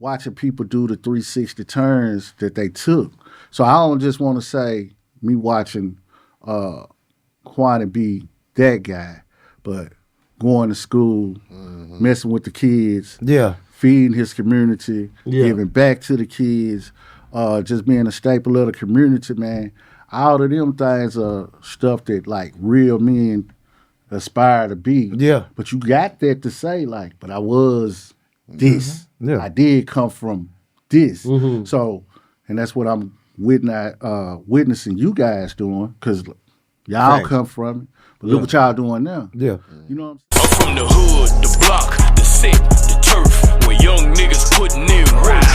watching people do the 360 turns that they took. So I don't just want to say me watching Kwani be that guy, but going to school, messing with the kids, feeding his community, giving back to the kids, just being a staple of the community, man. All of them things are stuff that like real men aspire to be. Yeah. But you got that to say, like, but I was this. I did come from this. So, and that's what I'm witnessing you guys doing, because y'all come from it. But look what y'all doing now. Yeah. You know what I'm saying? I'm from the hood, the block, the set, the turf, where young niggas putting in work. I'm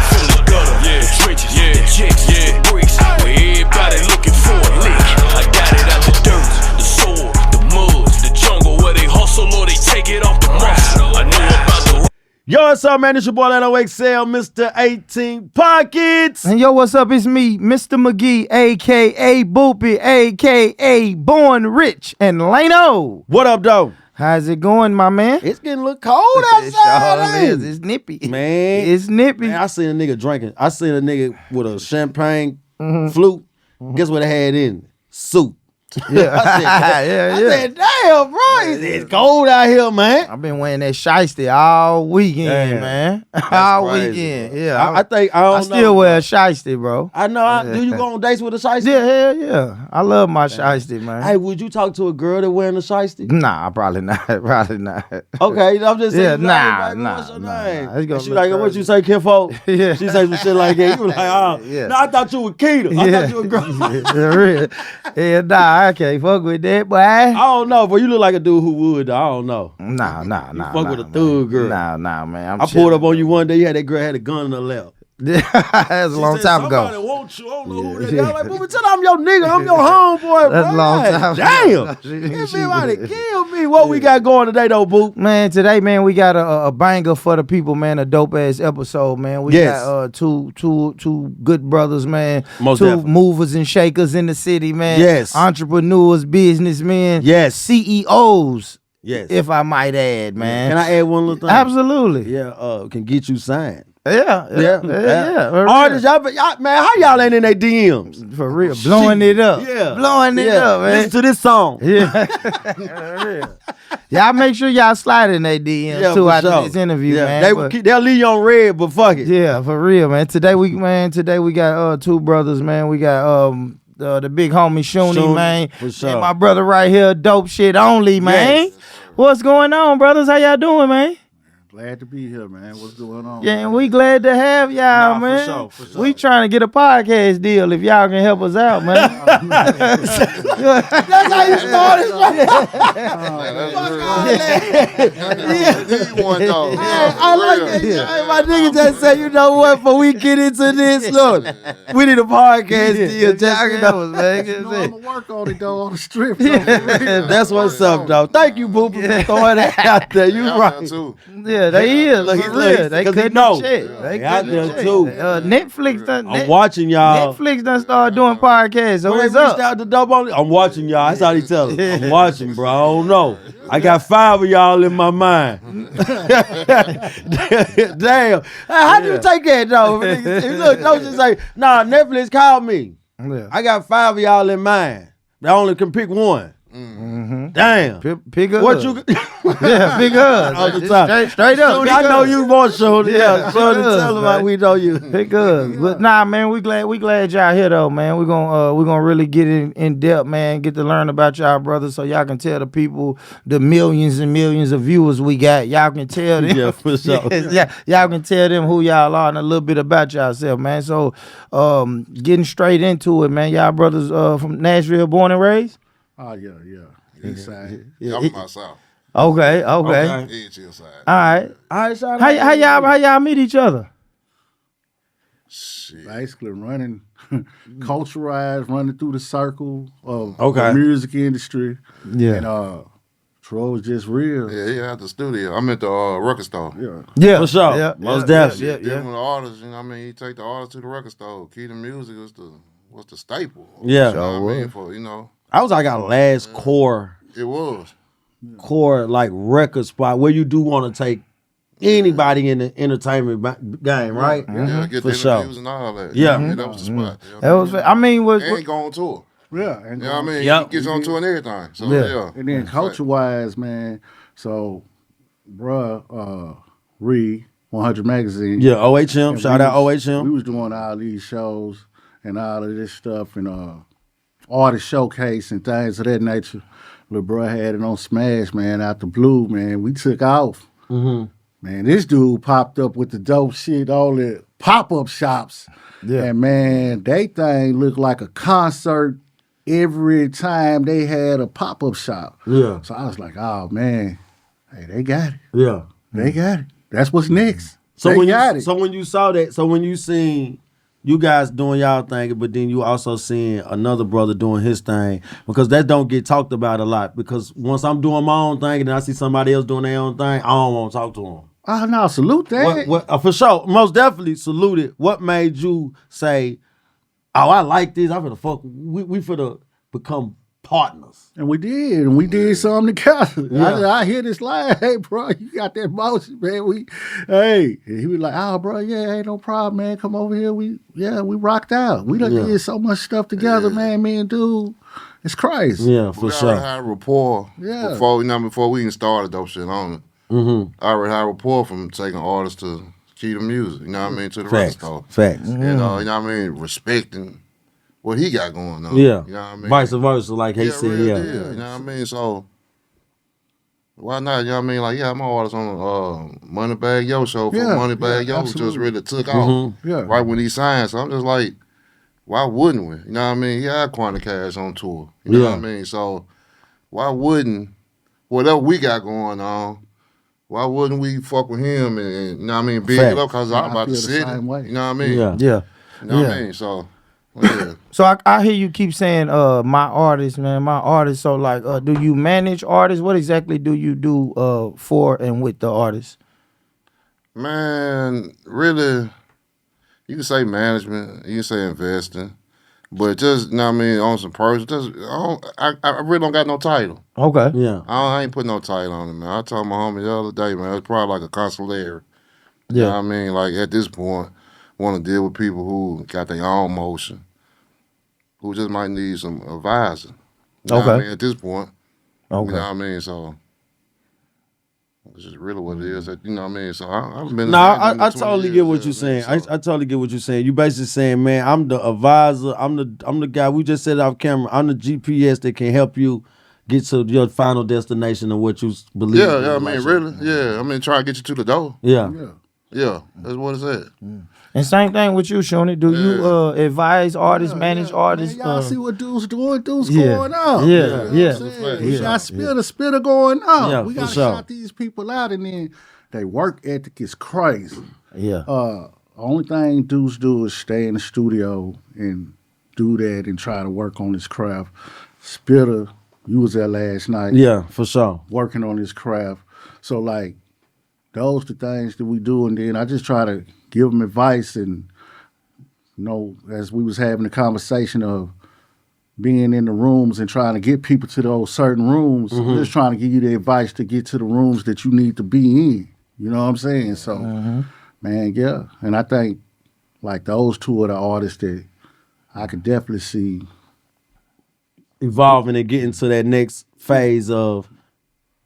from the gutter, the trenches, the checks, the bricks, where everybody looking for a lick. I got it out the dirt, the soil, the mud, the jungle, where they hustle or they take it off the muscle. I know about the... Yo, what's up, man? It's your boy, Lano XL, Mr. 18 Pockets. And yo, what's up? It's me, Mr. McGee, a.k.a. Boopy, a.k.a. Born Rich, and Lano. What up, though? How's it going, my man? It's getting a little cold outside. It is. It's nippy. Man. It's nippy. Man, I seen a nigga drinking. I seen a nigga with a champagne flute. Guess what it had in it? Soup. Yeah. I said, damn, bro, it's cold out here, man. I've been wearing that shiesty all weekend, man. All crazy, weekend. bro. Yeah. I still wear a shiesty, bro. I know. Do you go on dates with a shiesty? Yeah, hell yeah. I love my shiesty, man. Hey, would you talk to a girl that wearing a shiesty? Nah, probably not. Probably not. Okay, I'm just saying. Nah. What's your name? It's She like, what you say, Kinfolk? Yeah. She say some shit like that. You was like, oh, no, I thought you were Keita. I thought you were girl. Yeah, nah, I can't fuck with that, boy. I don't know, but you look like a dude who would. I don't know. Nah. You fuck with a thug girl. Nah, man. I pulled up on you one day. You had that girl had a gun in her lap. That's a long time ago. Somebody wants you. I don't know who that is. I'm like, but tell I'm your nigga. I'm your homeboy. That's a long time Damn. That somebody killed me. What we got going today, though, boo? Man, today, man, we got a banger for the people, man. A dope ass episode, man. We got two good brothers, man. Most two definitely. movers and shakers in the city, man. Yes. Entrepreneurs, businessmen. Yes. CEOs. Yes. If I might add, man. Can I add one little thing? Absolutely. Yeah. Can get you signed. Yeah. Artists, y'all, man, how y'all ain't in their DMs? For real. Blowing it up. Yeah. Blowing it up, man. Listen to this song. Yeah. Y'all make sure y'all slide in their DMs too after this interview, man. They'll leave you on red, but fuck it. Yeah, for real, man. Today we got two brothers, man. We got the big homie Shooney, man. For sure. And my brother right here, dope shit only, man. Yes. What's going on, brothers? How y'all doing, man? Glad to be here, man. What's going on? Yeah, and we glad to have y'all, man. For sure. We trying to get a podcast deal if y'all can help us out, man. That's how you started. I like it. Hey, my nigga just said, you know what? Before we get into this, look, we need a podcast deal. I'm I'm gonna work on it though on the strip. That's what's up, though. Thank you, Boo, for throwing that out there. You right. Yeah, they is. Look, For real. They couldn't know. They out couldn't there check. too. Netflix done. I'm watching y'all. Netflix done started doing podcasts. So When what's they reached up? out to Dope Only, I'm watching y'all. That's how they tell us. I'm watching, bro. I don't know. I got 5 of y'all in my mind. Damn. Hey, how do you take that, though? Look, don't just say, nah, Netflix called me. Yeah. I got 5 of y'all in mind. But I only can pick one. Damn. Pick up. What you... Yeah, pick up. All the time. Straight up. Shorty, I know you want Shorty. Yeah, Shorty, us, tell them man. we know you. Pick up. But nah, man, we glad y'all here though, man. We gonna really get in depth, man. Get to learn about y'all brothers, so y'all can tell the people the millions and millions of viewers we got. Y'all can tell them. Yeah, for sure. Y'all can tell them who y'all are and a little bit about yourself, man. So, getting straight into it, man. Y'all brothers from Nashville, born and raised. Oh yeah. Inside. I'm from myself. Okay. He's chill side. All right. Sean. How y'all meet each other? Shit. Basically running, culturalized, running through the circle of Okay. the music industry. Yeah. And Troy was just real. Yeah, he had the studio. I'm at the record store. Yeah. For sure. Yeah. Most definitely. Different artists, you know what I mean? He take the artists to the record store. Key to music was the staple. Yeah. You know what I mean? For, you know, I was like our last core it was. like record spot where you do want to take anybody in the entertainment game, right? Yeah, get For the sure. interviews and all that. Yeah. That was the spot. That was. I mean, And go on tour. Yeah, and You know what I mean? Yep. He gets on tour and everything. So, Yeah. yeah. And then culture wise, man. So, bruh, Reed, 100 Magazine. Yeah, OHM. And Shout out We OHM. was doing all these shows and all of this stuff and artist showcase and things of that nature. Little bro had it on Smash, man, out the blue, man. We took off. Mm-hmm. Man, this dude popped up with the dope shit, all the pop-up shops. Yeah. And man, they thing looked like a concert every time they had a pop-up shop. Yeah. So I was like, oh man, hey, they got it. Yeah. They got it. That's what's next. So they when got you it. so when you saw that, so when you seen you guys doing y'all thing, but then you also seeing another brother doing his thing, because that don't get talked about a lot. Because once I'm doing my own thing and then I see somebody else doing their own thing, I don't want to talk to them. Oh no, salute that. For sure, most definitely salute it. What made you say, "Oh, I like this. I'm finna fuck. We finna become partners." And we did something together. I hear this line, hey bro, you got that motion, man. And he was like, oh bro, yeah, ain't no problem, man. Come over here. We rocked out. We done did so much stuff together, man. Me and dude, it's crazy. Yeah, for We sure. already had rapport Yeah. before we even started dope shit on it. Mm-hmm. I already had rapport from taking artists to key to music, you know what I mean, to the record Facts. store. Facts. You know what I mean, respecting what he got going on. Yeah. You know what I mean? Vice versa, like he Yeah, said. real Yeah. deal, you know what I mean? So why not? You know what I mean? Like, yeah, I'm an artist on Moneybag Yo show. For Moneybag Yo just absolutely. really took off Mm-hmm. Yeah. right when he signed. So I'm just like, why wouldn't we? You know what I mean? He had Quanta Cash on tour. You know Yeah. what I mean? So why wouldn't whatever we got going on? Why wouldn't we fuck with him and you know what I mean? Big it up because I'm I about feel to the sit. same way. You know what I mean? Yeah. Yeah. You know what Yeah. I mean? So yeah. So I hear you keep saying my artist, man, my artist. So like do you manage artists? What exactly do you do for and with the artists? Man, really, you can say management, you can say investing, but just, you know what I mean, on some person, just, I really don't got no title. Okay. Yeah. I ain't put no title on it, man. I told my homie the other day, man, it's probably like a consigliere. You know what I mean? Like, at this point, want to deal with people who got their own motion, who just might need some advising. You know what I Okay. mean? At this point. Okay. You know what I mean? So, it's just really what it is. You know what I mean? So, I've been... No, I totally get what you're saying. I totally get what you're saying. You basically saying, man, I'm the advisor. I'm the guy. We just said it off camera. I'm the GPS that can help you get to your final destination of what you believe. Yeah, I mean, really? Yeah, I mean, try to get you to the door. Yeah. Yeah, that's what it's at. And same thing with you, Shooney. Do you advise artists, manage artists? Man, y'all see what dude's doing? Dude's yeah. going on. Yeah, You know what yeah. I'm saying? Yeah. We got spitter going on. Yeah, we for got to sure. shout these people out, and then they work ethic is crazy. Yeah. Only thing dudes do is stay in the studio and do that and try to work on his craft. Spitter, you was there last night. Yeah, for sure. Working on his craft. So like those the things that we do, and then I just try to give them advice, and you know, as we was having a conversation of being in the rooms and trying to get people to those certain rooms, I'm just trying to give you the advice to get to the rooms that you need to be in. You know what I'm saying? So, man, yeah. And I think like those two are the artists that I could definitely see. Evolving and getting to that next phase of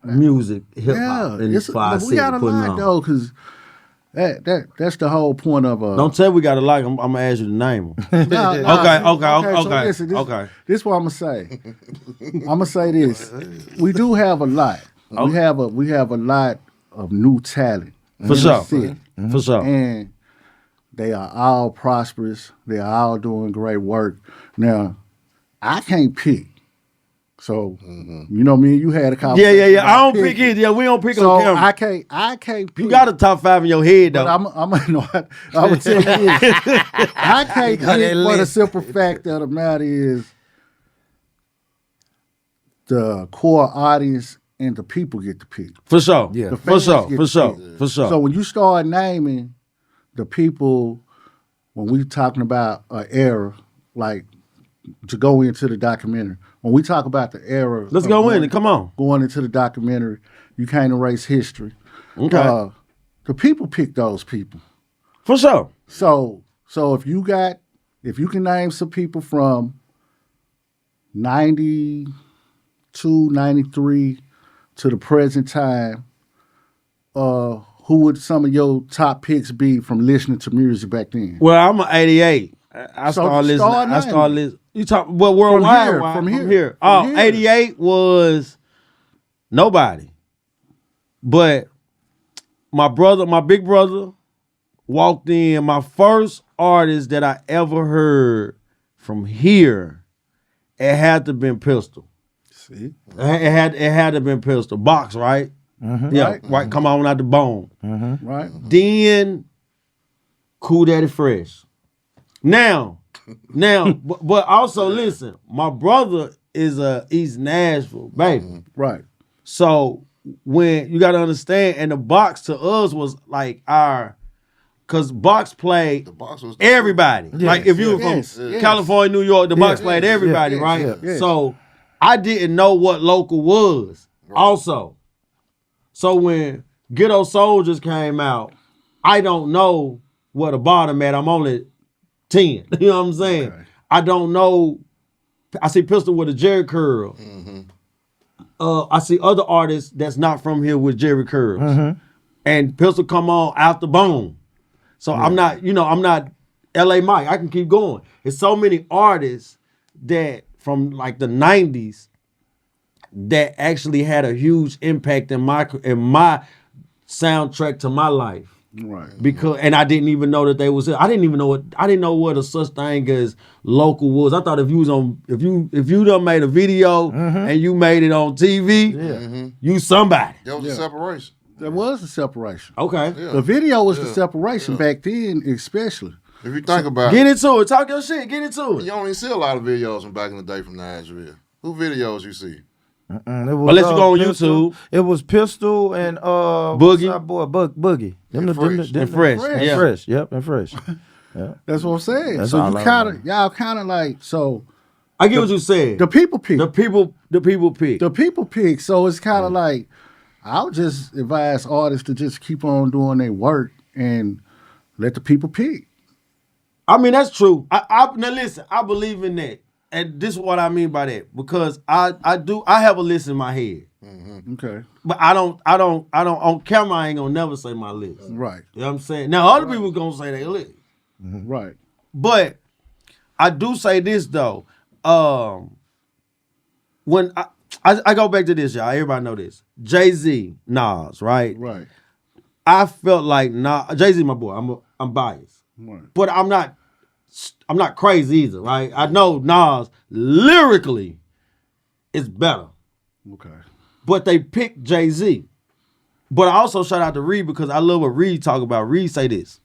music, hip hop, and it's, we got a lot though, because that's the whole point of Don't tell we got to like them. I'm gonna ask you to name them. Okay. This is what I'm gonna say. I'm gonna say this. We do have a lot. We have a lot of new talent. For in sure. the city. For sure. And they are all prosperous. They are all doing great work. Now, I can't pick. So, you know, me and you had a conversation. Yeah. I about don't pick picking. it. Yeah, we don't pick So on camera. I can't pick. You got a top 5 in your head though. But I'm gonna tell you this. I can't pick for the simple fact of the matter is the core audience and the people get to pick. For sure. Yeah. The For fans sure. get For to sure. pick. For sure. So when you start naming the people, when we talking about an era, like to go into the documentary, when we talk about the era, Let's of go going- in and come on. Going into the documentary, you can't erase history. Okay. the people pick those people. For sure. So if you can name some people from 92, 93 to the present time, who would some of your top picks be from listening to music back then? Well, I'm an 88. I started listening. You talk worldwide from here. Oh, From here. 88 was nobody. But my big brother walked in. My first artist that I ever heard from here, it had to have been Pistol. See? It had to have been Pistol. Box, right? Mm-hmm. Yeah, right. Come on out the bone. Mm-hmm. Right? Then Cool Daddy Fresh. Now, but also listen, my brother is East Nashville, baby. Right. So when you gotta understand, and the Box to us was like cause Box played The Box was everybody. Like if you were from California, New York, the Box played everybody, right? yes. So I didn't know what local was also. So when Ghetto Soldiers came out, I don't know what the bottom at. I'm only 10. You know what I'm saying? Okay. I don't know. I see Pistol with a Jerry curl. I see other artists that's not from here with Jerry curls. And Pistol come on out the bone. So I'm not LA Mike. I can keep going. There's so many artists that from like the 90s that actually had a huge impact in my soundtrack to my life. Right. Because I didn't even know that they was. I didn't know what a such thing as local was. I thought if you done made a video and you made it on TV, you somebody. That was a separation. There was a separation. Okay, The video was the separation back then, especially. If you think about get into it. Talk your shit. Get into it. you don't even see a lot of videos from back in the day from Nashville. Who videos you see? Unless you go on Pistol. YouTube. It was Pistol and Boogie. what's our boy Boogie. And Fresh. And Fresh. And Yeah. Fresh. Yep, and Fresh. That's what I'm saying. That's so all you I kind of, remember. y'all kind of like, so I get what you said. the people pick. The people pick. The people pick. So it's kind of like, I'll just advise artists to just keep on doing their work and let the people pick. I mean, that's true. Now listen, I believe in that. And this is what I mean by that. Because I have a list in my head. Okay. But I don't on camera I ain't gonna never say my list. Right. You know what I'm saying? Now other people gonna say they list. Right. But I do say this though. When I go back to this, y'all. Everybody know this. Jay-Z, Nas, right? Right. I felt like Jay-Z, my boy. I'm biased. Right. But I'm not crazy either, right? I know Nas lyrically is better. Okay. But they picked Jay-Z. But I also shout out to Reed because I love what Reed talk about. Reed say this.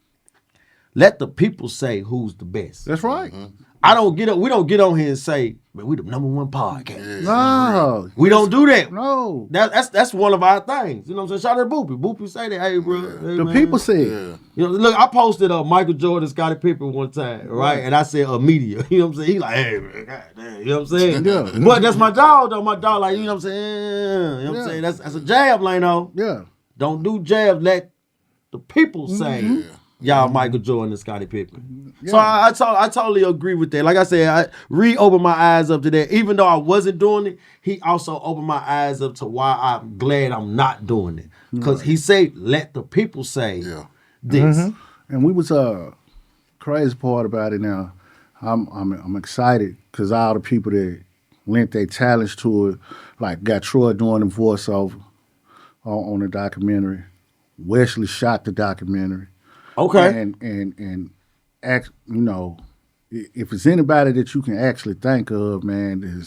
Let the people say who's the best. That's right. We don't get on here and say, man, we the #1 podcast. No. We don't do that. No. That's one of our things. You know what I'm saying? Shout out to Boopy. Boopy say that, hey, bro. Hey, The man. people said. Yeah. You know, look, I posted Michael Jordan, Scottie Pippen one time, right? And I said media. You know what I'm saying? He like, hey, man, goddamn. You know what I'm saying? Yeah. But that's my dog, though. My dog, like, you know what I'm saying? You know what I'm saying? That's a jab, Lano. Yeah. Don't do jabs. Let the people say, y'all Michael Jordan and Scottie Pippen. So I totally agree with that. Like I said, I reopened my eyes up to that. Even though I wasn't doing it, he also opened my eyes up to why I'm glad I'm not doing it. Because he said, let the people say this. And we was crazy part about it now. I'm excited because all the people that lent their talents to it, like got Troy doing the voiceover on the documentary. Wesley shot the documentary. Okay. And act, you know, if it's anybody that you can actually think of, man,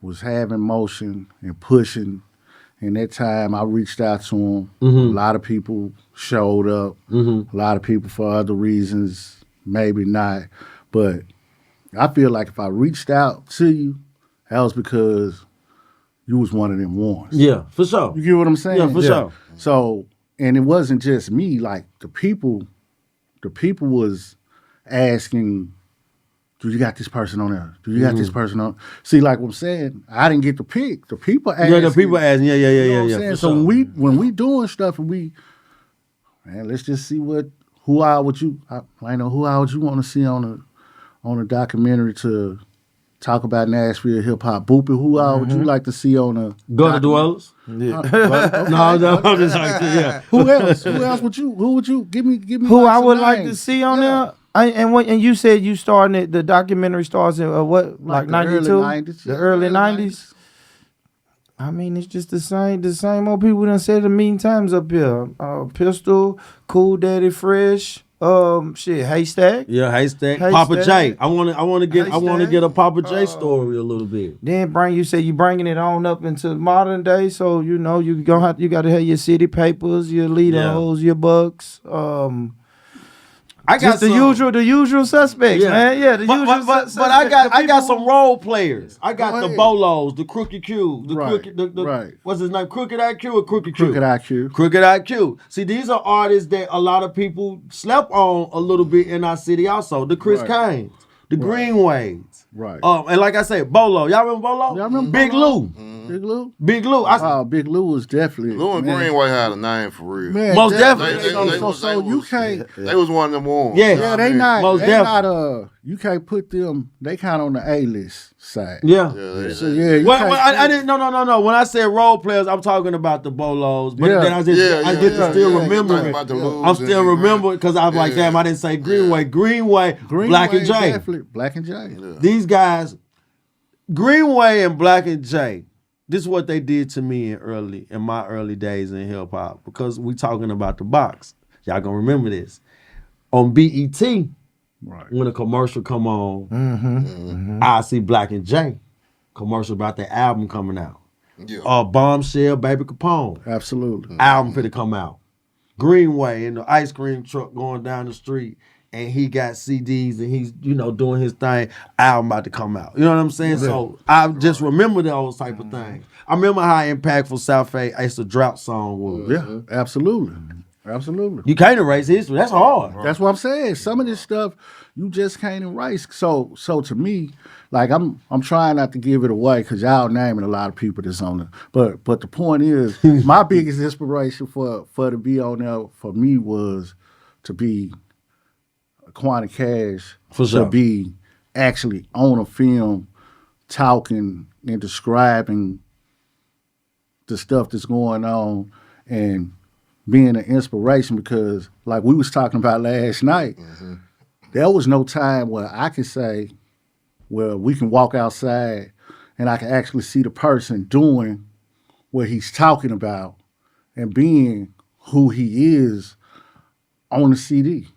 was having motion and pushing. And that time I reached out to him. A lot of people showed up. A lot of people for other reasons, maybe not. But I feel like if I reached out to you, that was because you was one of them ones. Yeah, for sure. You get what I'm saying? Yeah, for sure. So, and it wasn't just me. Like the people was asking, "Do you got this person on there? Do you got this person on?" See, like what I'm saying, I didn't get to pick. The people asking. Yeah, the people asking. Yeah. You know what I'm saying? for So sure. when we doing stuff and we man, let's just see who all would you want to see on a documentary to talk about Nashville hip hop. Boopy, who all would you like to see on a Gutter Dwellers. Yeah. No, I'm just like, yeah. Who else? Who would you give me? Who like I some would like to names. see on Yeah. there? And you said you starting it, the documentary starts in what, like the early 92? 90s, The yeah, early early 90s? I mean, it's just the same old people done said a million times up here. Pistol, Cool Daddy Fresh, Haystack. Yeah, Haystack. Haystack. Papa J. I want to Haystack. get a Papa J story a little bit. Then you say you bringing it on up into modern day, so you got to have your city papers, your Lidos, your Bucks, I got just the usual suspects, man. Yeah, but I got some role players. I got Go the ahead. Bolos, the Crooked Q, the Right, Crooked, right. What's his name? Crooked IQ or Crooked Q? Crooked IQ. Crooked IQ. See, these are artists that a lot of people slept on a little bit in our city also. The Chris Right. Kanes, the Greenways. Right. And like I said, Bolo. Y'all remember Bolo? Y'all remember Big Bolo? Lou. Big Lou. Big Lou. Big Lou was definitely Lou and man. Greenway had a name for real. Man, Most that- definitely. So you can't. They was one of them ones. Yeah. Yeah, they not. Most They definitely. not. You can't put them. They kind of on the A-list side. Yeah. So yeah, you Well, can't I didn't. No. When I said role players, I'm talking about the Bolos. But Yeah. then I get to still remember Talking it. about the Lou's I'm still and remembering because I was like, Yeah. damn, I didn't say Greenway. Greenway, Greenway Black and J. Definitely Black and J. These guys, Greenway and Black and J. This is what they did to me in my early days in hip hop because we talking about the box. Y'all gonna remember this on BET. Right. When a commercial come on, I see Black and J commercial about their album coming out. Yeah. Bombshell, Baby Capone Absolutely. album finna come out. Greenway in the ice cream truck going down the street, and he got CDs and he's doing his thing. Album about to come out. You know what I'm saying? So I just remember those type of things. I remember how impactful South Bay Ice the Drought song was. Yeah. Absolutely. Absolutely. You can't erase history. That's hard. That's what I'm saying. Some of this stuff you just can't erase. So to me, like I'm trying not to give it away because y'all naming a lot of people that's on it. But the point is, my biggest inspiration for to be on there for me was to be Quantum Cash, For sure. to be actually on a film talking and describing the stuff that's going on and being an inspiration because like we was talking about last night, there was no time where I can say, where we can walk outside and I can actually see the person doing what he's talking about and being who he is on the CD.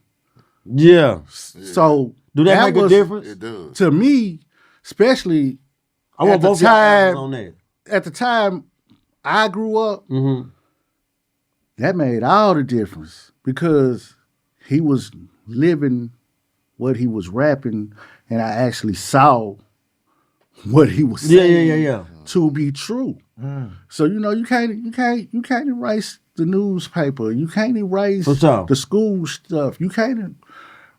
Yeah. So Do that make a difference? It does. to me, especially I want at the both y'all time- on that. at the time I grew up, Mm-hmm. that made all the difference because he was living what he was rapping, and I actually saw what he was saying Yeah. to be true. So you can't erase the newspaper. You can't erase For sure. the school stuff. You can't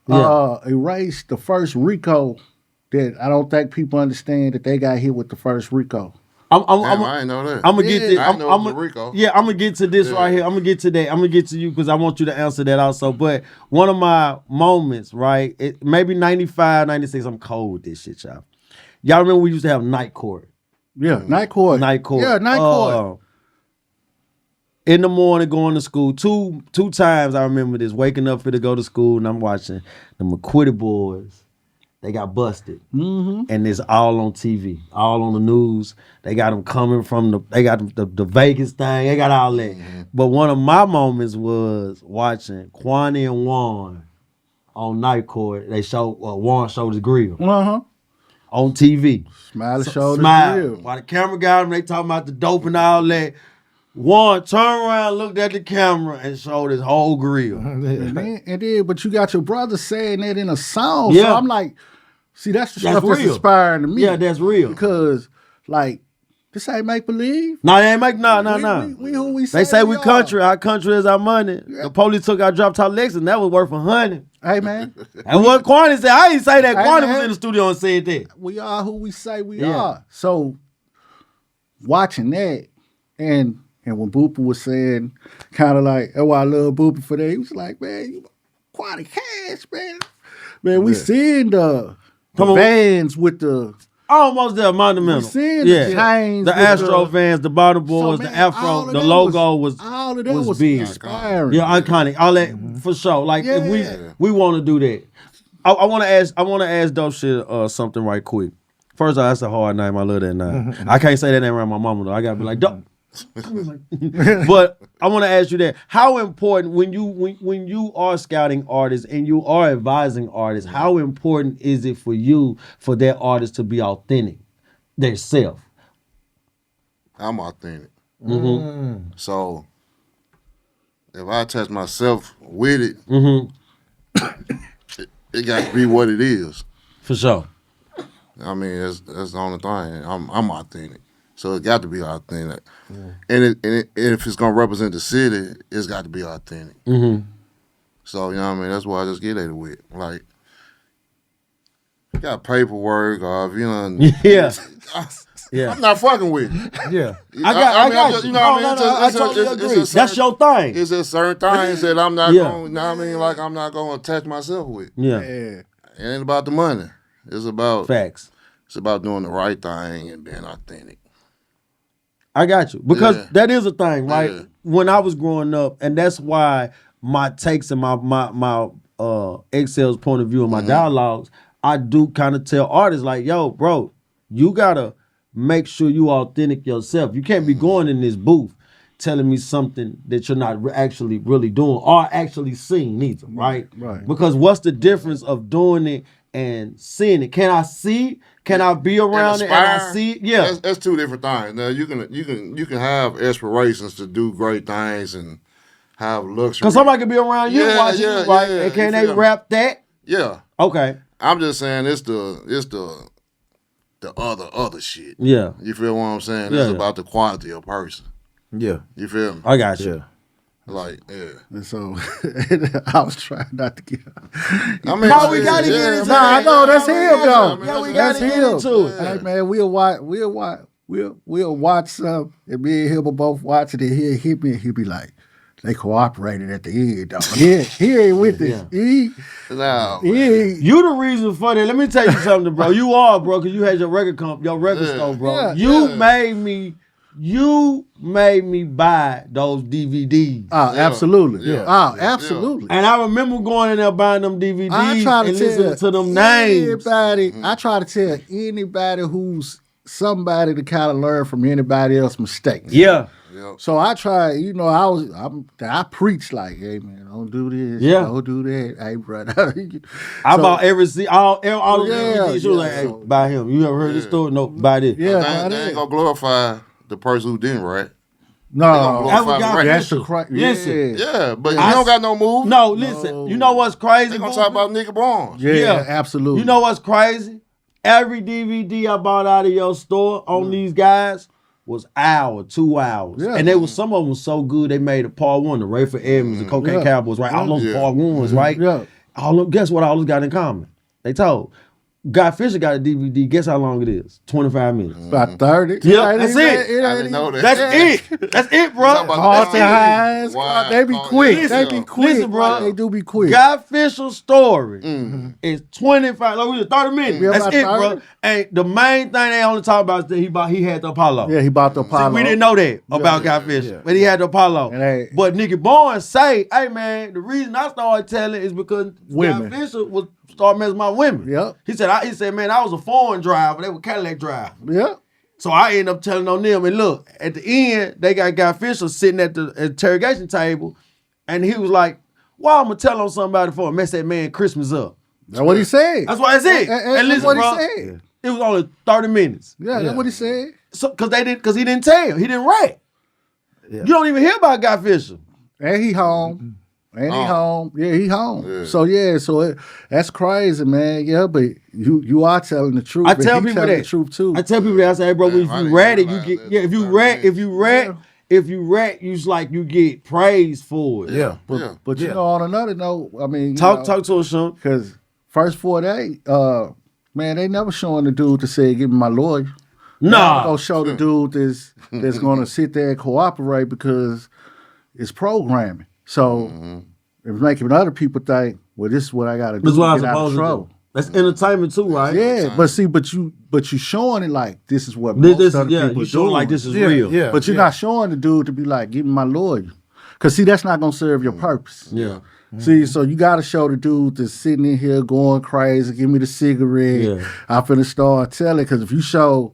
erase the first Rico that I don't think people understand that they got hit with the first Rico. Damn, I didn't know that. I'm gonna get to. I know it was Rico. Yeah, I'm gonna get to this right here. I'm gonna get to that. I'm gonna get to you because I want you to answer that also. But one of my moments, right? Maybe 95, 96. I'm cold with this shit, y'all. Y'all remember we used to have night court. Yeah, night court. Night court. Yeah, night court. In the morning, going to school. Two times I remember this. Waking up for to go to school, and I'm watching the McQuitty boys. They got busted, and it's all on TV, all on the news. They got them coming from they got the Vegas thing. They got all that. But one of my moments was watching Kwani and Juan on Night Court. They showed Juan showed his grill on TV. Smiley showed Smile. his grill. While the camera got him, they talking about the dope and all that. Juan turned around, looked at the camera, and showed his whole grill. And then, but you got your brother saying that in a song. Yeah. So I'm like, see, that's the That's stuff that's real. inspiring to me. Yeah, that's real. Because, like, this ain't make believe. No, they ain't make no. We who we say They say we are. country. Our country is our money. The police took our drop top Lexus, and that was worth $100. Hey, man, And what Kwani said, I didn't say that. Hey, Kwani was man. in the studio and said that. we are who we say we Yeah. are. So, watching that, and And when Booper was saying, kind of like, oh, I love Booper for that, he was like, man, you quality cash, man. Man, we seeing the vans with the... Almost there, monumental. We seeing the chains. The Astro Vans, the bottom boards, the Afro, the logo was big. Inspiring. Yeah, iconic. All that for sure. Like if we want to do that. I want to ask Dope Shit something right quick. First of all, that's a hard name. I love that name. I can't say that name around my mama though. I gotta be like Dope. But I want to ask you that: how important when you are scouting artists and you are advising artists, how important is it for you for that artist to be authentic, their self? I'm authentic. So if I touch myself with it, it got to be what it is. For sure. I mean, that's the only thing. I'm authentic. So it got to be authentic. And if it's going to represent the city, it's got to be authentic. So, you know what I mean? That's why I just get at it with. Like, you got paperwork or if you know. Yeah. I'm not fucking with it. Yeah. I got you. You know what I mean? I totally agree. That's your thing. It's just certain things that I'm not going, you know what I mean? Like, I'm not going to attach myself with. Yeah. It ain't about the money. It's about facts. It's about doing the right thing and being authentic. I got you. Because that is a thing, right? Yeah. When I was growing up, and that's why my takes and my Excel's point of view and my dialogues, I do kind of tell artists like, yo, bro, you gotta make sure you authentic yourself. You can't be going in this booth telling me something that you're not actually really doing or actually seeing either, right? Right. Because what's the difference of doing it and seeing it? Can I see it? Can I be around it and I see it? Yeah. That's two different things. Now you can have aspirations to do great things and have luxury. Because somebody can be around you watching you, right? And can they rap that? Yeah. Okay. I'm just saying it's the other shit. Yeah. You feel what I'm saying? It's about the quality of person. Yeah. You feel me? I got you. Yeah. Like, And so I was trying not to get. I mean, no, we gotta get into I know that's him though. Yeah, we That's gotta get him. into it. Hey man, we'll watch some, and me and him will both watch it, and he'll hit me, and he'll be like, they cooperated at the end, dog. He ain't with this. no, You the reason for that. Let me tell you something, bro. You are, bro, because you had your record store, bro. You made me buy those DVDs. Oh, absolutely. Yeah. Oh, absolutely. And I remember going in there buying them DVDs and listening to them names. I try to tell anybody who's somebody to kind of learn from anybody else's mistakes. Yeah. So I try, I preach like, hey man, don't do this, don't do that. Hey brother. I bought all the DVDs. She was like, hey, buy him. You ever heard this story? No, buy this. Yeah, they ain't gonna glorify the person who didn't, right? No, that's the crazy. Listen, yeah, but you don't got no move. No, listen. You know what's crazy? They gonna talk about Nicky Barnes. Yeah, absolutely. You know what's crazy? Every DVD I bought out of your store on these guys was hour, 2 hours. Yeah. And some of them so good they made a part one, the Rayford Evans, the Cocaine Cowboys, right? All those part ones, right? Yeah. Guess what all those got in common? They told. Guy Fisher got a DVD. Guess how long it is? 25 minutes. About 30. Yeah, that's it. I didn't know that. That's it, bro. Hearts and highs. They be quick. They be quick. Listen, bro. They do be quick. Guy Fisher's story is 25, 30 minutes. Yeah, that's it, 30. Bro. And the main thing they only talk about is that he had the Apollo. Yeah, he bought the Apollo. See, we didn't know that about Guy Fisher, but he had the Apollo. But Nicky Barnes say, hey, man, the reason I started telling is because Guy Fisher was started messing with my women. Yep. He said, man, I was a foreign driver. They were Cadillac driver. Yeah. So I ended up telling on them, and look, at the end, they got Guy Fisher sitting at the interrogation table, and he was like, why I'm going to tell on somebody for mess that man Christmas up? That's what he said. That's what I said. And listen, what he said. It was only 30 minutes. Yeah, that's what he said. So, because he didn't tell. He didn't write. Yeah. You don't even hear about Guy Fisher. And he home. And he home. Yeah, he home. Yeah. So that's crazy, man. Yeah, but you are telling the truth. I tell people that. The truth too. I tell people that. I say, hey, bro, if you read it, you get. Yeah, if you read, you get praise for it. Yeah. But you know, on another note, I mean, talk to us, Sean. Because first 4 days, man, they never showing the dude to say, give me my lawyer. Nah. Go show the dude that's gonna sit there and cooperate because it's programming. So it's making other people think, well, this is what I gotta do That's what I'm to get out of supposed to trouble. do. That's entertainment too, right? Yeah, but you showing it like this is what This, most other people you are showing doing. like this is real. Yeah. But you're not showing the dude to be like, give me my lawyer. Because, see, that's not going to serve your purpose. Yeah. See, so you got to show the dude that's sitting in here going crazy, give me the cigarette. Yeah. I'm finna start telling. Because if you show...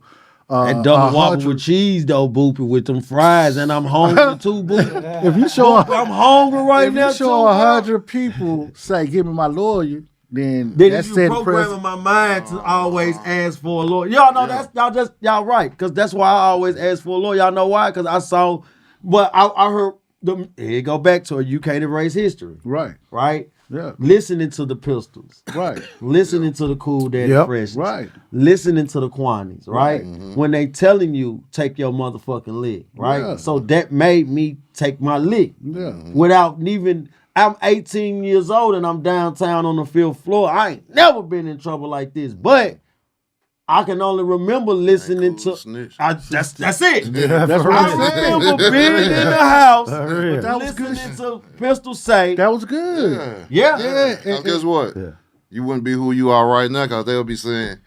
That double whopper with cheese, though, Boopy, with them fries, and I'm hungry too, Boopy. if you show... I'm hungry right if now, you show 100 people say, give me my lawyer, then that's you setting programming my mind to always ask for a lawyer. Y'all know that's y'all right, because that's why I always ask for a lawyer. Y'all know why? Because I saw, but I heard them. Here go back to it. You can't erase history, Right. right? Yeah. Listening to the Pistols, Right. listening to the Cool Daddy Yep. Fresh, Right. listening to the Quanies, right? When they telling you take your motherfucking lick, right? Yeah. So that made me take my lick Yeah. without even. I'm 18 years old and I'm downtown on the 5th floor. I ain't never been in trouble like this, but I can only remember listening Cool to. snitch. That's it. That's what I I'm saying. remember being in the house real. That was good. listening to Pistol say, That was good. yeah, Now, guess what? You wouldn't be who you are right now because they'll be saying,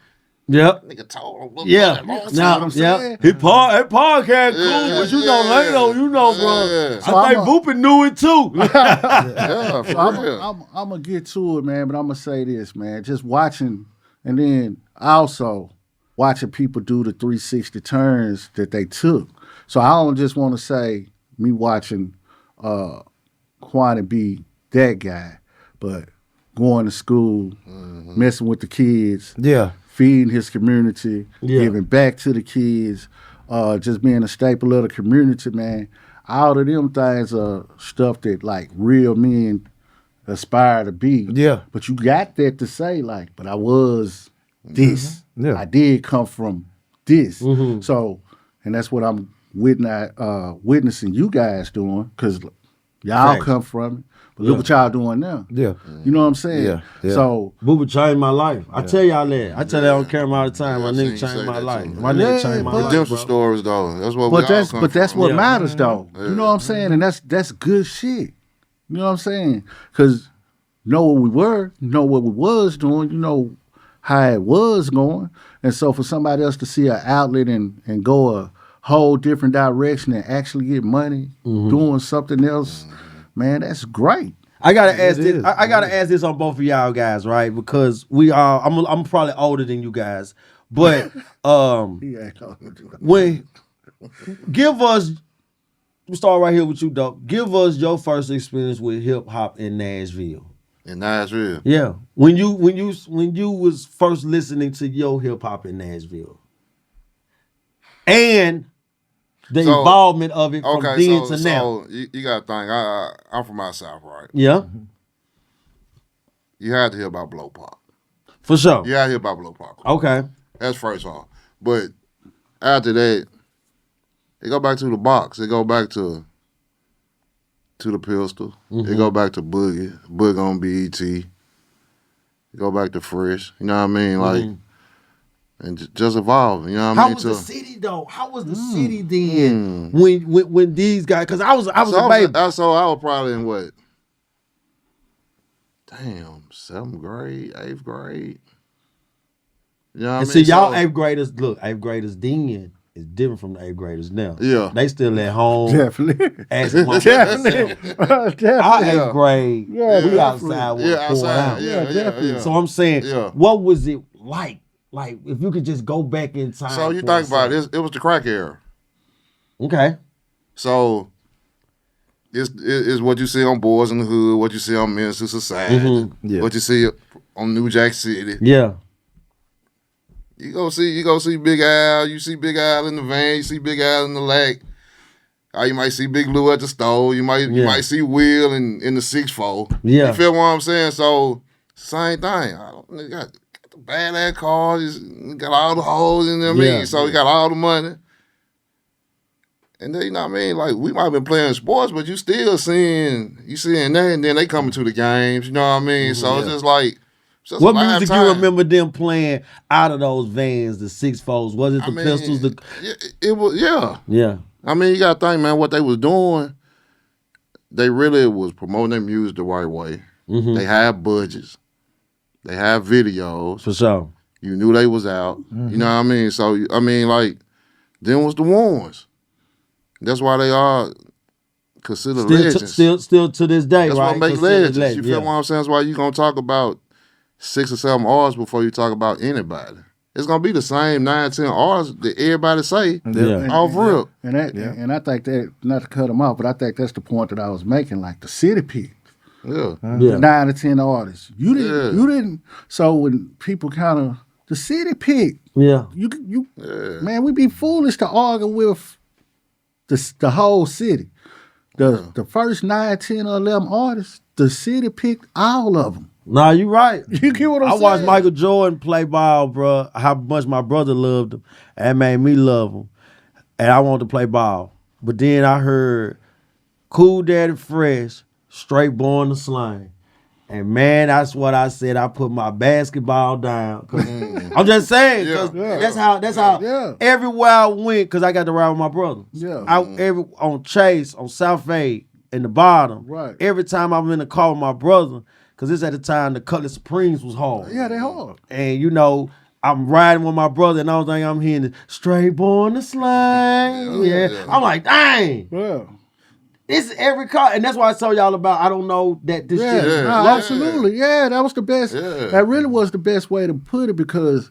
yep. nigga told him. Yeah, what I'm saying. His podcast cool, but you know, Lano, you know, bro. Yeah. So I think Boopin knew it too. Yeah, for real. I'm gonna get to it, man, but I'm gonna say this, man. Just watching, and then also watching people do the 360 turns that they took. So I don't just want to say me watching Quan be that guy, but going to school, messing with the kids, Yeah. feeding his community, Yeah. giving back to the kids, just being a staple of the community, man. All of them things are stuff that like real men aspire to be. Yeah. But you got that to say, like, but I was this. Yeah. I did come from this. Mm-hmm. So, and that's what I'm witnessing you guys doing, because y'all Facts. come from it. But look what y'all doing now. Yeah. You know what I'm saying? Yeah, yeah. So, Booba changed my life. I tell y'all that. I tell that on camera all the time. Yeah, My I nigga seen you changed say my that life. too. My Yeah, nigga changed my but life. Redemption bro. stories, though. That's what we all come that's from. what Yeah. matters, though. You know what I'm saying? And that's good shit. You know what I'm saying? Because know what we were, know what we was doing, you know how it was going. And so for somebody else to see an outlet and go a whole different direction and actually get money doing something else, man, that's great. I gotta ask It this. is. I gotta ask this on both of y'all guys, right? Because we are. I'm probably older than you guys, but when give us. We start right here with you, Dope. Give us your first experience with hip hop in Nashville. In Nashville. Yeah, when you was first listening to your hip hop in Nashville, and the So, involvement of it from Okay, then so to now. you got to think. I'm from out south, right? Yeah, You had to hear about Blow Pop. for sure. You had to hear about Blow Pop. Okay. That's first off. But after that, it go back to the box. It go back to the pistol. It go back to Boogie on BET. It go back to Fresh. You know what I mean? Like, and just evolve. You know what I How mean? was the city though? How was the city then when these guys? Because I was a baby. So I was probably in what? Damn, 7th grade, 8th grade. You know what I And mean? see, y'all So- 8th graders. Look, 8th graders then is different from the 8th graders now. Yeah. they still at home. Definitely. Asking mama Definitely. Our Definitely. 8th grade, Yeah, we outside with Yeah, a outside. out. Yeah, definitely. So I'm saying, Yeah. what was it like? Like, if you could just go back in time. So you for think a about second. it, it was the crack era. Okay. So it's what you see on Boys in the Hood, what you see on Minister Society, Yeah. what you see on New Jack City. Yeah. You go see Big Al, you see Big Al in the van, you see Big Al in the lake. You might see Big Lou at the store, you might see Will in the 6'4". Yeah. You feel what I'm saying? So same thing. They got the badass cars, got all the hoes in there, Yeah. so he got all the money. And then, you know what I mean? Like, we might have been playing sports, but you still seeing that, and then they coming to the games, you know what I mean? So it's just like, Just What a music lifetime. you remember them playing out of those vans, the 6-4s? Was it the Pistols? It was, yeah. Yeah. I mean, you got to think, man, what they was doing, they really was promoting their music the right way. Mm-hmm. They had budgets. They had videos. For sure. You knew they was out. Mm-hmm. You know what I mean? So, I mean, like, them was the ones. That's why they are considered legends. Still to this day, That's right? what makes Considered legends. You feel what I'm saying? That's why you going to talk about 6 or 7 artists before you talk about anybody. It's going to be the same 9, 10 artists that everybody say off rip. And I think that, not to cut them off, but I think that's the point that I was making, like the city picked. Yeah. The 9 or 10 artists. You didn't. So when people kind of, the city picked. Yeah. Man, we be foolish to argue with the whole city. The first 9, 10, or 11 artists, the city picked all of them. Nah, you right. You get what I'm I saying? watched Michael Jordan play ball, bro. How much my brother loved him. That made me love him. And I wanted to play ball. But then I heard Cool Daddy Fresh, Straight Born to Slang. And man, that's what I said. I put my basketball down. I'm just saying, that's how everywhere I went, because I got to ride with my brother. Yeah. On Chase, on South 8, in the bottom. Right. Every time I'm in the car with my brother, because this at the time the Cutlass Supremes was hard. Yeah, they hard. And you know, I'm riding with my brother, and all thing I'm hearing is Straight Born to Slang. Yeah. I'm like, dang. Yeah. This is every car, and that's why I told y'all about. I don't know that this shit. No, absolutely. Yeah, that was the best. Yeah. That really was the best way to put it because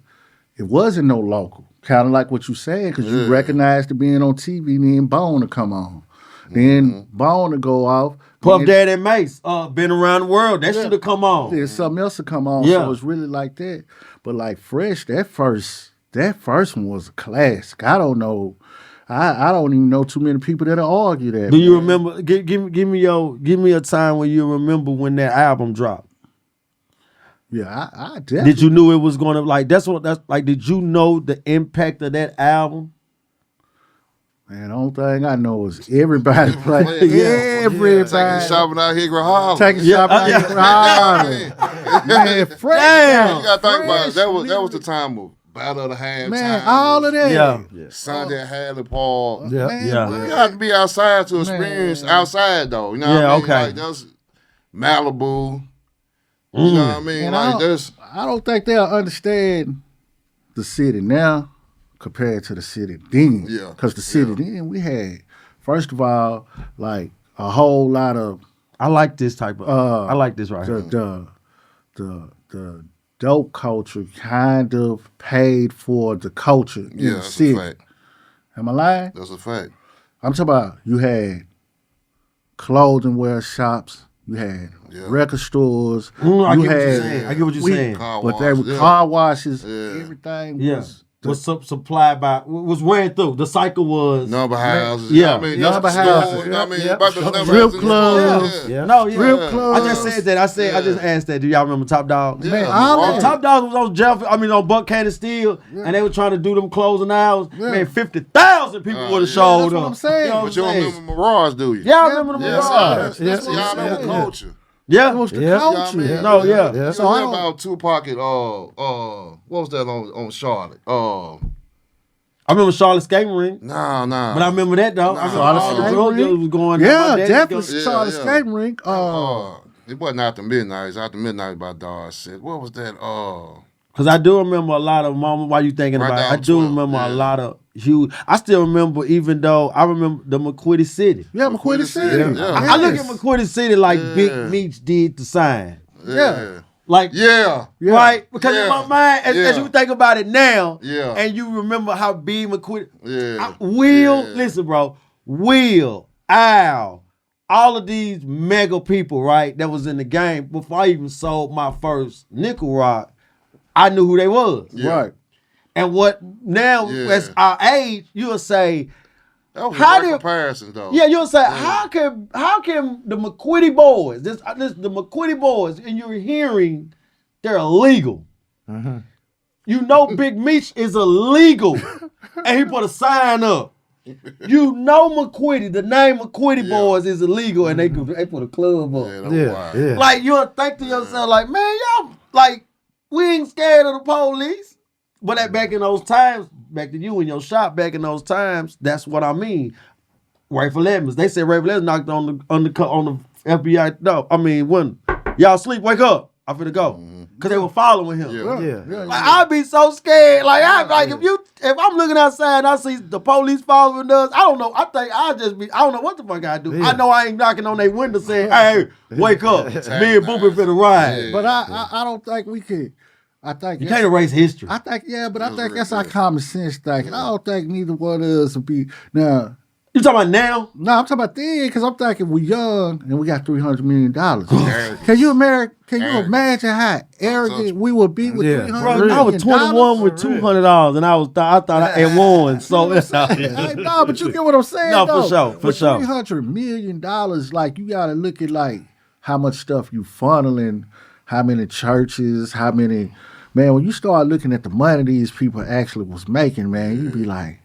it wasn't no local. Kind of like what you said, because you recognized it being on TV, and then Bone to come on. Then Bone to go off. Puff Daddy and Mace, been around the world. That should have come on. There's something else to come on. Yeah. So it's really like that. But like Fresh, that first one was a classic. I don't know. I don't even know too many people that argue that. Do you remember? Give me a time when you remember when that album dropped. Yeah, I definitely. Did you knew it was gonna that's like? Did you know the impact of that album? Man, the only thing I know is everybody play. Taking Everybody shopping out here, Graham. taking shopping out here. Man, Fresh. Damn. You gotta think about it. That was the time of Battle of the Halftime. Man, all of that. Yeah. Sunday at Hadley Park. Man, Yeah. You have to be outside to experience outside though. You know what I mean? okay. Like that's Malibu. You know what I mean? And Like that's I don't think they'll understand the city now compared to the city then. Yeah. Because the city then, we had, first of all, like a whole lot of I like this type of. I like this right here. the dope culture kind of paid for the culture in the that's city. a fact. Am I lying? That's a fact. I'm talking about you had clothing wear shops, you had record stores, I you get what you're had saying. I get what you're saying. Car but they wash, were car washes, everything Was supplied by was ran through. The cycle was Number houses. Yeah. I mean, Number that's the houses. store, you know what I mean? Yeah. About the number Strip houses. clubs. Yeah. No, yeah. Strip clubs. I just said that. I just asked that. Do y'all remember Top Dog? Yeah. Man, all Wow. that. Top Dog was on on Buck Cannon Steel, and they were trying to do them closing hours. Man, 50,000 people would have showed That's up. what I'm saying. You know But you what I'm don't saying? remember Mirage, do you? Yeah, I remember the Yes, Mirage. that's y'all know the culture. Yeah. It was the You know what I culture. mean? No, yeah. You So know I don't- about Tupac and what was that on Charlotte? I remember Charlotte skating ring, Nah. but I remember that though. I remember Charlotte all the skating drug rink? dealers was going. Yeah, my daddy definitely was saw the Yeah. skating rink. It wasn't after midnight. It was after midnight by Dodge said. What was that? Cause I do remember a lot of mama. Why you thinking Right about it? down I do 12, remember a yeah. lot of huge. I still remember, even though I remember the McQuitty City. Yeah, McQuitty City. Yeah. I look at Yes. McQuitty City like Yeah. Big Meech did the sign. Yeah. Like Yeah. right? Because in Yeah. my mind, as Yeah. you think about it now, Yeah. and you remember how big McQuitty. Yeah. Will, Yeah. listen, bro. Will, Al, all of these mega people, right, that was in the game before I even sold my first nickel rock, I knew who they was. Yeah. Right. And what now, Yeah. as our age, you'll say, That was How a great did- comparison though. yeah, you'll say, how can the McQuitty boys, the McQuitty boys, and you're hearing they're illegal. You know Big Meech is illegal. And he put a sign up. You know McQuitty, the name McQuitty boys is illegal, and they put a club up. Yeah, that was wild. Yeah. Like, you'll think to yourself, like, man, y'all, like, We ain't scared of the police. But that back in those times, back to you in your shop, back in those times, that's what I mean. Rifle Evans. They said Rifle Evans knocked on the FBI. No, I mean, when y'all sleep, wake up. I'm finna go. Cause they were following him. Yeah. Like, I'd be so scared. Like, if I'm looking outside and I see the police following us, I don't know. I think I don't know what the fuck I do. Yeah. I know I ain't knocking on their window saying, "Hey, wake up, me and Boopin finna ride." But I don't think we could. I think You can't erase history. I think but I think that's our common sense thinking. I don't think neither one of us would be now. You talking about now? No, I'm talking about then because I'm thinking we young and we got $300 million. Can you imagine how arrogant we would be with $300 million? I was 21 with $200, and I thought I had won. So no, but you get what I'm saying. No, though. for sure. $300 million, like you got to look at like how much stuff you funneling, how many churches, how many. Man, when you start looking at the money these people actually was making, man, you be like.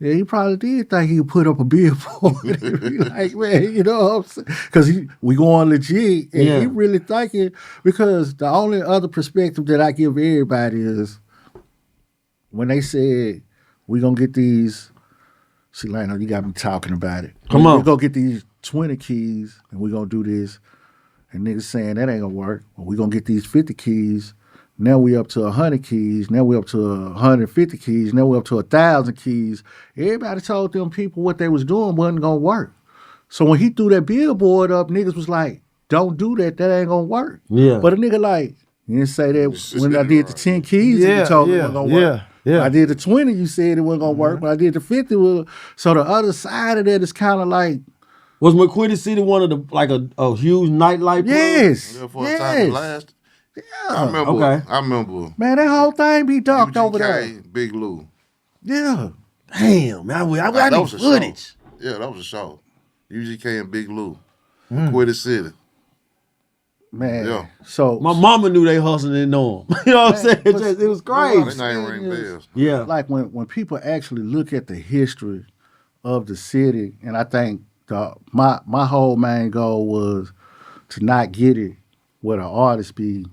Yeah, he probably did think he could put up a billboard. He'd be like, man, you know what I'm saying? Because we going legit, and he really thinking, because the only other perspective that I give everybody is when they said, we going to get these, see, Lano, you got me talking about it. Come on. We're going to get these 20 keys, and we're going to do this. And niggas saying that ain't going to work. Well, we're going to get these 50 keys. Now we up to 100 keys. Now we up to 150 keys. Now we up to 1,000 keys. Everybody told them people what they was doing wasn't gonna work. So when he threw that billboard up, niggas was like, "Don't do that. That ain't gonna work." Yeah. But a nigga like, you didn't say that when I did the 10 keys. You told me it wasn't gonna work. Yeah. I did the 20. You said it wasn't gonna work. When I did the 50, so the other side of that is kind of like. Was McQuitty City one of the like a huge nightlife? Yes. Yeah, for a time to last. Yeah. I remember. Man, that whole thing be dark over there. UGK, Big Lou. Yeah. Damn, man, I need footage. Yeah, that was a show. UGK and Big Lou. McQuitty City. Man. Yeah. So My mama knew they hustling and know them. You know what I'm saying? It was They crazy. name ring bells. Yeah. like when people actually look at the history of the city, and I think my whole main goal was to not get it where the artists be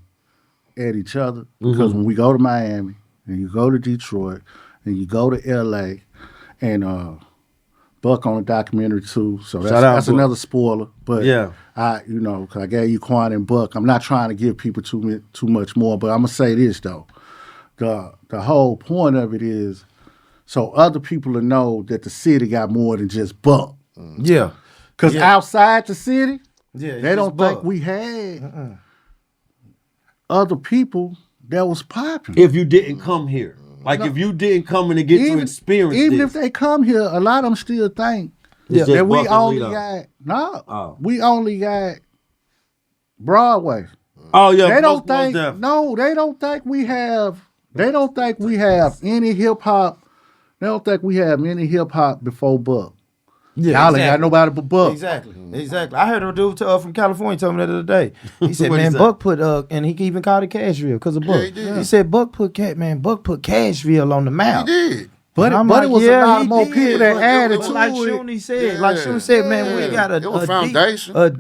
at each other. Because when we go to Miami and you go to Detroit and you go to LA and Buck on a documentary too. So that's another spoiler. But Yeah. cause I gave you Quan and Buck. I'm not trying to give people too much more, but I'm gonna say this though. The whole point of it is so other people will know that the city got more than just Buck. Yeah. Cause outside the city, Yeah. they don't think we had other people that was popping. If you didn't come here. Like if you didn't come in and get to experience even this. if they come here, a lot of them still think It's just that we Buck and only Lito. got we only got Broadway. Oh yeah, They don't most think definitely. they don't think we have any hip hop. They don't think we have any hip hop before Buck. Yeah, Y'all ain't got nobody but Buck. Exactly. I heard a dude from California tell me that the other day. He said, What'd he man, say? Buck put and he even called it Cashville because of Buck. he did. He said Buck put Cashville on the map. He did. But I'm it like, was yeah, a lot he more did, people that but added it to like it. Shoonie said, Yeah. like Shoonie said, man, we Yeah. got It was foundation. a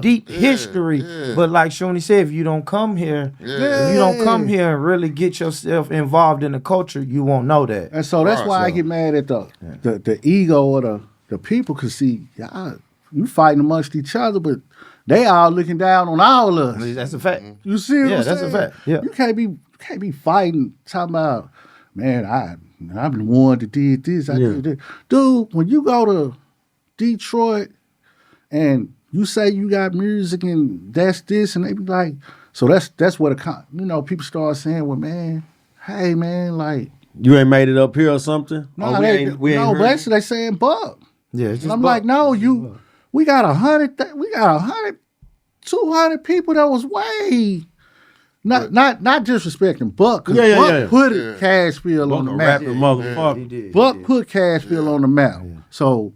deep history. Yeah. But like Shoonie said, if you don't come here, if you don't come here and really get yourself involved in the culture, you won't know that. And so that's Right, why I so- get mad at the ego of the people, cause see, y'all, you fighting amongst each other, but they all looking down on all of us. That's a fact. You see what Yeah, I'm that's a saying? fact. Yeah. You can't be fighting, talking about, man, I'm the one that did this, I did this. Dude, when you go to Detroit and you say you got music and that's this, and they be like, so that's what people start saying, well, man, hey, man, like, You ain't made it up here or something? no, Oh, we ain't heard basically they saying Buck. Yeah, it's And just I'm Buck. like, no, we got 100, 200 people that was way not disrespecting Buck, because Yeah, Buck yeah. put Cashville on the Buck a map. rapping motherfucker. He did. Buck put Cashville on the map. So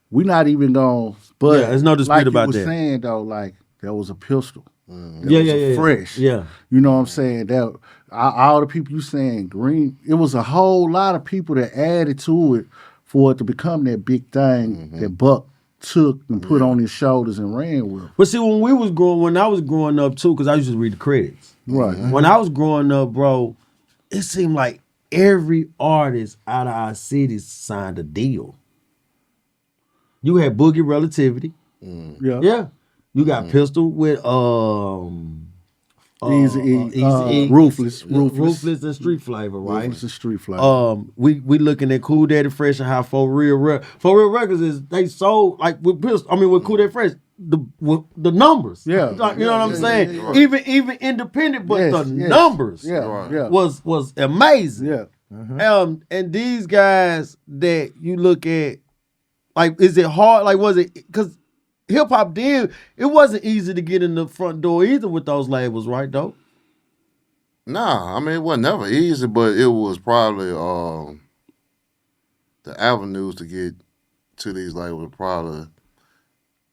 we not even going, but Yeah, there's no dispute like about you was that. saying though, like there was a pistol. There Yeah, was yeah, a yeah. fresh. Yeah. You know what I'm saying? That all the people you saying green, it was a whole lot of people that added to it for it to become that big thing that Buck took and put on his shoulders and ran with. But see, when I was growing up too, because I used to read the credits. Right. When I was growing up, bro, it seemed like every artist out of our cities signed a deal. You had Boogie Relativity. Yeah. Yeah. You got Pistol with Easy, Ruthless and Street Flavor, right? Ruthless and Street Flavor. We looking at Cool Daddy Fresh and how For Real Records is they sold like with Pistol. I mean with Cool Daddy Fresh the numbers. Yeah. Like, you know what I'm saying? right. Even independent, but the numbers Yeah. was amazing. Yeah. And these guys that you look at, like, is it hard? Like, was it because hip hop then it wasn't easy to get in the front door either with those labels, right? Though. Nah, I mean it wasn't never easy, but it was probably the avenues to get to these labels were probably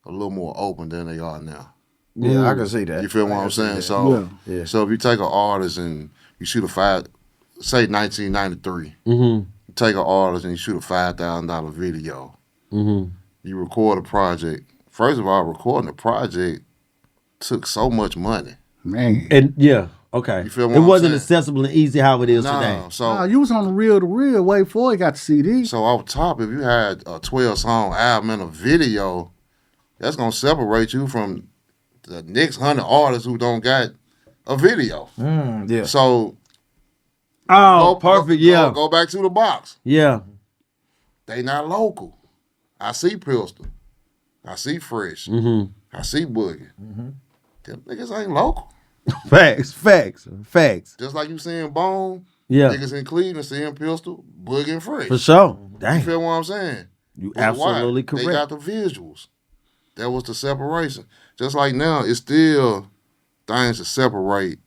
a little more open than they are now. Yeah, I can see that. You feel what I'm saying? So, so if you take an artist and you shoot say 1993, you take an artist and you shoot a $5,000 video, you record a project. First of all, recording a project took so much money. Man. And okay. You feel what it I'm wasn't saying? accessible and easy how it is today. So you was on the reel to reel way before he got the CD. So off top, if you had a 12-song album and a video, that's gonna separate you from the next 100 artists who don't got a video. Yeah. So perfect. Go back to the box. Yeah. They not local. I see Pistol. I see Fresh. I see Boogie. Them niggas ain't local. Facts. Just like you seeing Bone. Yeah. Niggas in Cleveland seeing Pistol, Boogie, and Fresh. For sure. You Dang. feel what I'm saying? You But absolutely why? correct. They got the visuals. That was the separation. Just like now, it's still things to separate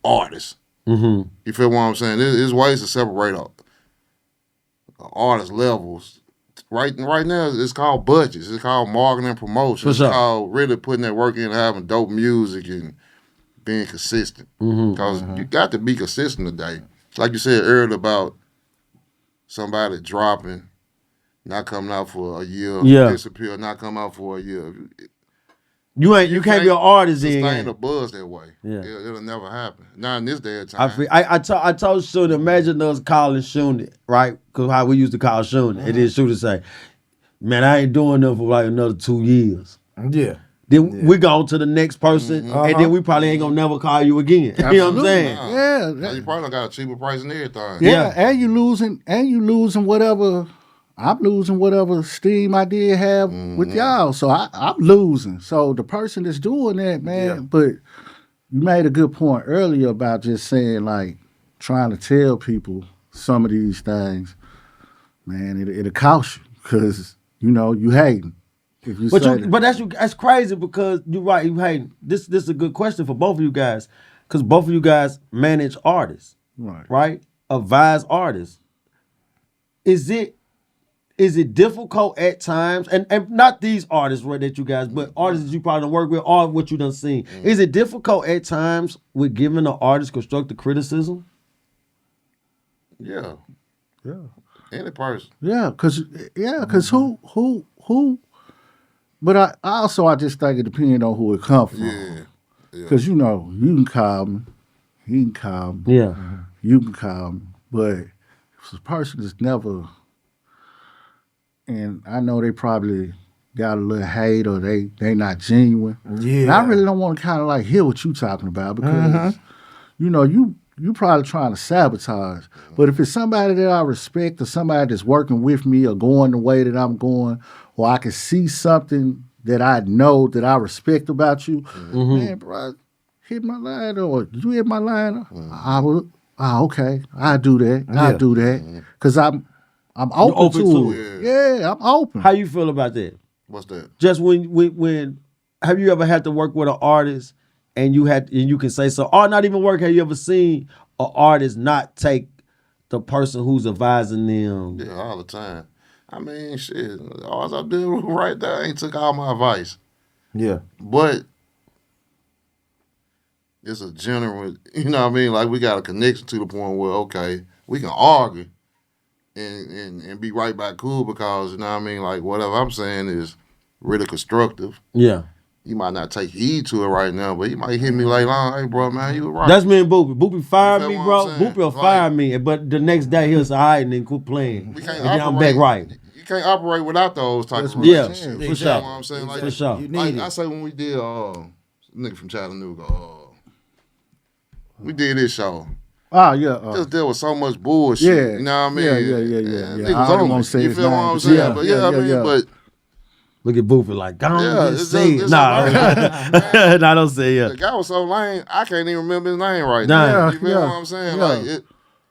artists. You feel what I'm saying? There's ways to separate artist levels. Right now, it's called budgets. It's called marketing and promotion. It's called really putting that work in, having dope music and being consistent. Because you got to be consistent today. Like you said earlier about somebody dropping, not coming out for a year, disappear, not come out for a year. You can't be an artist then. Sustain a buzz that way. Yeah. It'll never happen. Not in this day of time. I told Shooter, imagine us calling Shooter, right? Because how we used to call Shooter. And then Shooter say, man, I ain't doing nothing for like another 2 years. Yeah. Then we go to the next person, and then we probably ain't gonna never call you again. You know what I'm saying? Nah. You probably got a cheaper price than everything. Yeah, and you losing whatever. I'm losing whatever steam I did have with y'all. So I'm losing. So the person that's doing that, man, but you made a good point earlier about just saying, like, trying to tell people some of these things, man, it'll cost you because, you hating. If you But that's crazy because you're right, you hating. This is a good question for both of you guys because both of you guys manage artists, right? Advise artists. Is it difficult at times, and not these artists right that you guys, but artists that you probably don't work with, or what you done seen. Is it difficult at times with giving an artist constructive criticism? Yeah. Any person. Yeah, because who? But I just think it depends on who it comes from. Yeah. Because you can call me, he can call me, you can call me, but if the person is never. And I know they probably got a little hate or they not genuine. Yeah. And I really don't want to kind of like hear what you talking about because, you probably trying to sabotage. But if it's somebody that I respect or somebody that's working with me or going the way that I'm going, or I can see something that I know that I respect about you, man, bro, hit my line or you hit my line, I will, okay, I do that. I do that. Because I'm open to it. Yeah, I'm open. How you feel about that? What's that? Just when have you ever had to work with an artist and you can say so, or not even work? Have you ever seen an artist not take the person who's advising them? Yeah, all the time. I mean, shit. All I did right there ain't took all my advice. Yeah, but it's a general. You know what I mean? Like we got a connection to the point where okay, we can argue. And be right back cool because, you know what I mean, like whatever I'm saying is really constructive. Yeah. you might not take heed to it right now, but you might hit me later on. Hey, bro, man, you were right. That's me and Boopy. Boopy fired You me, feel bro. what I'm saying? Boopy will fire me, but the next day he'll say, all right, and then quit playing. We can't And then I'm back right. You can't operate without those type of Yeah, relationships. for You sure. know what I'm saying? Like, For sure. You need like it. I say when we did nigga from Chattanooga, we did this show. Oh yeah. Just deal with so much bullshit. Yeah. You know what I mean? Yeah. Niggas I don't on wanna me. say You his feel what name, I'm but saying? yeah, But yeah, I mean, yeah. but Look at Boopy like, go on, Yeah, just it's say just- it. it's Nah, alright. nah, don't say the it. guy was so lame, I can't even remember his name right Nah. now. You feel Yeah, what I'm saying? yeah. Like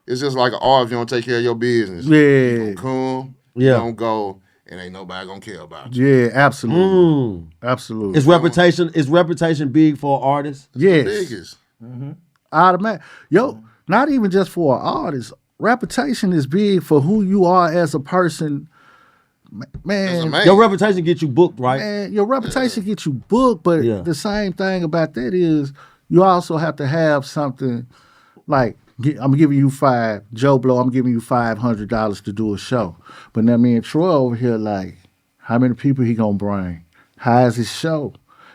it's just like an art if you don't take care of your business. Yeah. You gonna come, you Yeah. don't go, and ain't nobody gonna care about you. Yeah, absolutely. Mm. Absolutely. Is reputation big for artists? yes. Biggest. Automatic. Yo, not even just for an artist. Reputation is big for who you are as a person. That's a Man, man. Your reputation get you booked, right? man, your reputation gets you booked, but Yeah. the same thing about that is you also have to have something like I'm giving you Joe Blow, I'm giving you $500 to do a show. But now me and Troy over here, like, how many people he gonna bring? How is his show?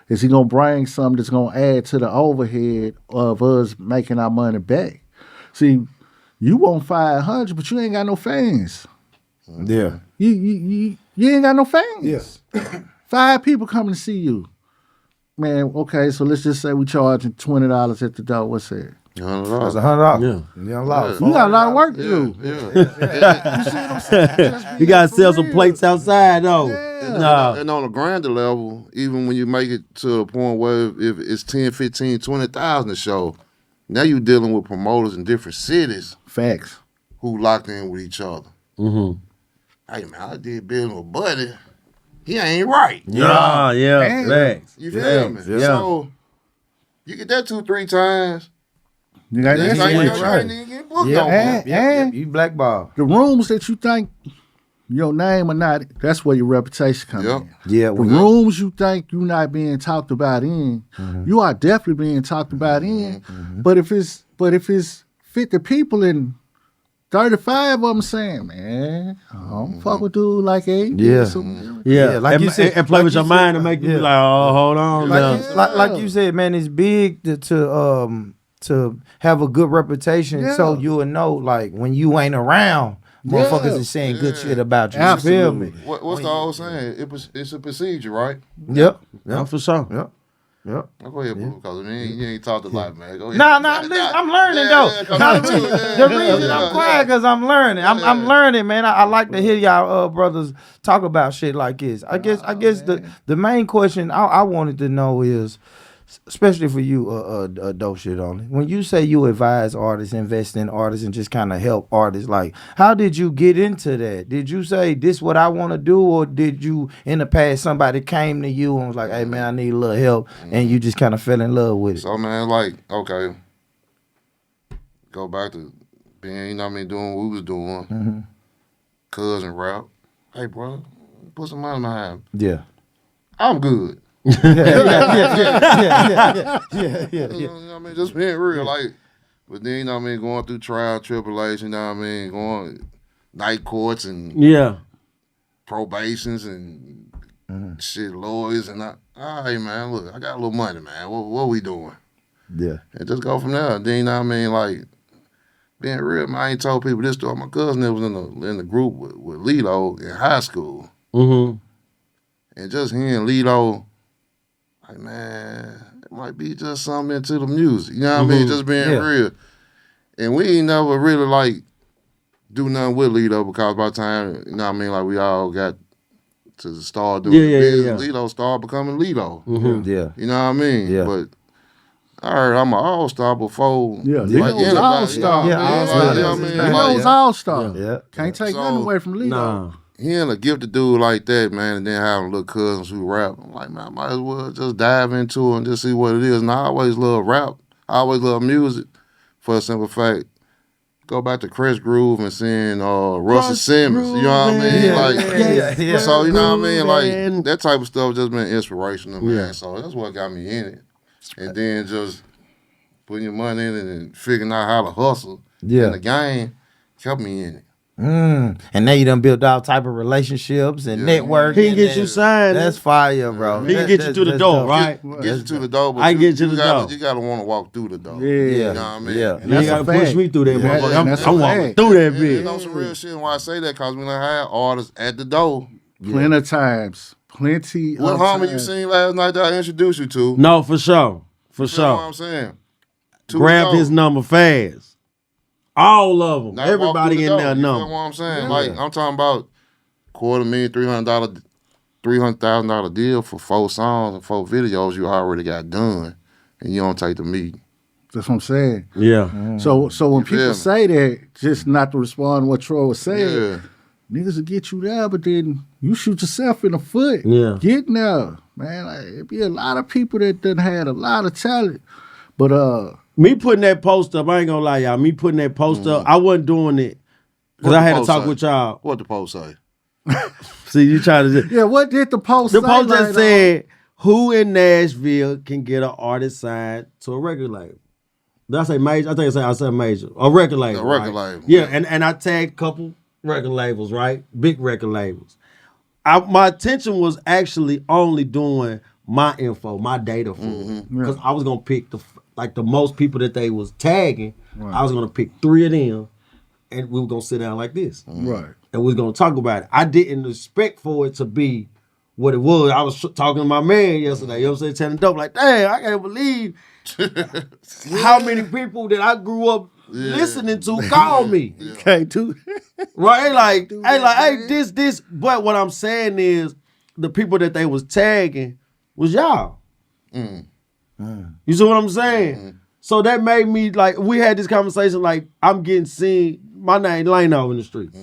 Is he gonna bring something that's gonna add to the overhead of us making our money back? See, you want 500, but you ain't got no fans. Yeah. You ain't got no fans. Yes. 5 people coming to see you. Man, okay, so let's just say we charging $20 at the door. What's that? That's $100. Yeah. You unlock. You got a lot of work to do. Yeah. You gotta sell some plates outside though. Nah. And on a grander level, even when you make it to a point where if it's 10, 15, 20,000 a show, now you dealing with promoters in different cities Facts. who locked in with each other. Mm-hmm. Hey man, I did business with Buddy. He ain't right. Yeah, Man. facts. You feel me? Yeah. So you get that 2-3 times. You got Next that thing you shit know, you right. ain't even get booked Yeah, no more. and you blackball. the rooms that you think your name or not, that's where your reputation comes Yep. in. Yeah, The we rooms you think you're not being talked about in, you are definitely being talked about in. But if it's 50 people and 35 of them saying, man, I don't fuck with dude like A. Yeah. Yeah, like and, you said- and play like with you your said, mind and make you be yeah. like, oh, hold on now. Like you said, man, it's big to have a good reputation, so Yeah. you'll know like when you ain't around, motherfuckers is saying good shit about you. You feel me? What's the old saying? It's a procedure, right? Yep. Yeah, for sure. Yep. Yep. I'll go ahead, boo, because you ain't talked a lot, man. Go ahead. Nah, I'm learning though. The reason I'm quiet because I'm learning. I'm learning, man. I like to hear y'all brothers talk about shit like this. I guess the main question I wanted to know is, especially for you, dope shit only. When you say you advise artists, invest in artists, and just kind of help artists, like how did you get into that? Did you say this what I want to do, or did you in the past somebody came to you and was like, "Hey man, I need a little help," and you just kind of fell in love with it? So man, like, okay, go back to being, you know what I mean, doing what we was doing, cousin rap. Hey, bro, put some money behind me. Yeah. I'm good. Yeah. You know what I mean? Just being real, like, but then, you know what I mean, going through trial, tribulation, you know what I mean, going night courts and Yeah. probations and shit, lawyers, and all right, man, look, I got a little money, man. What we doing? Yeah. And just go from there. Then, you know what I mean, like, being real, man, I ain't told people this story. My cousin that was in the group with Lilo in high school. Mm-hmm. And just hearing Lilo, like, man, it might be just something into the music. You know what I mean? Just being real. And we ain't never really, like, do nothing with Lilo because by the time, you know what I mean, like, we all got to start doing the business. Lilo started becoming Lilo. Yeah. You know what I mean? Yeah. But I heard I'm an all-star before. Yeah, like, Lilo's anybody, all-star. You know Yeah, what I mean? all-star. Like, you know what I mean? Like, Lilo's all-star. Yeah. Can't take So- nothing away from Lilo. Nah. hearing a gifted dude like that, man, and then having little cousins who rap, I'm like, man, I might as well just dive into it and just see what it is. And I always love rap. I always love music for a simple fact. Go back to Chris Groove and seeing Russell Simmons. You know what I mean? Yeah, Like, yeah. so you know what I mean? Man. Like that type of stuff just been inspirational, man. Yeah. So that's what got me in it. And then just putting your money in it and figuring out how to hustle in the game kept me in it. And now you done built all type of relationships and network. He can get you signed. That's fire, bro. He can get you to the door, right? Get you to the door, but I get you to the gotta, door. You gotta want to walk through the door. Yeah. You know what I mean? Yeah. You ain't gotta push me through that motherfucker. that's I'm a walking fact. through that You bitch. know some real shit. And why I say that? Because we done had artists at the door. Plenty of times. Plenty What of homie you times. seen last night that I introduced you to? No, for sure. For You know what sure. I'm saying? To Grab the his door. number fast. All of them. Not walk Everybody through in the there door. You feel number. what I'm saying? Like, I'm talking about $250,000, $300,000 deal for 4 songs and 4 videos you already got done, and you don't take the meeting. That's what I'm saying. Yeah. So when You feel people me? say that, just not to respond to what Troy was saying, Yeah. niggas will get you there, but then you shoot yourself in the foot. Yeah. Getting there, man. Like, it be a lot of people that done had a lot of talent. But Me putting that post up, I ain't gonna lie, y'all. Me putting that post up, I wasn't doing it because What I the had to post talk say? with y'all. What the post say? See, you trying to. yeah, what did the post The say? post right just said, "Who in Nashville can get an artist signed to a record label?" Did I say major? I think I said major. A record label. A record right? label. Yeah, and I tagged a couple record labels, right? Big record labels. My attention was actually only doing my info, my data for because I was gonna pick the most people that they was tagging. Right. I was gonna pick 3 of them, and we were gonna sit down like this, Right. and we was gonna talk about it. I didn't expect for it to be what it was. I was talking to my man yesterday. You know what I'm saying? Telling dope like, damn, I can't believe how many people that I grew up listening to call me. Can't do Right? Hey, this. But what I'm saying is the people that they was tagging was y'all. You see what I'm saying? So that made me like, we had this conversation like, I'm getting seen, my name Lano in the streets.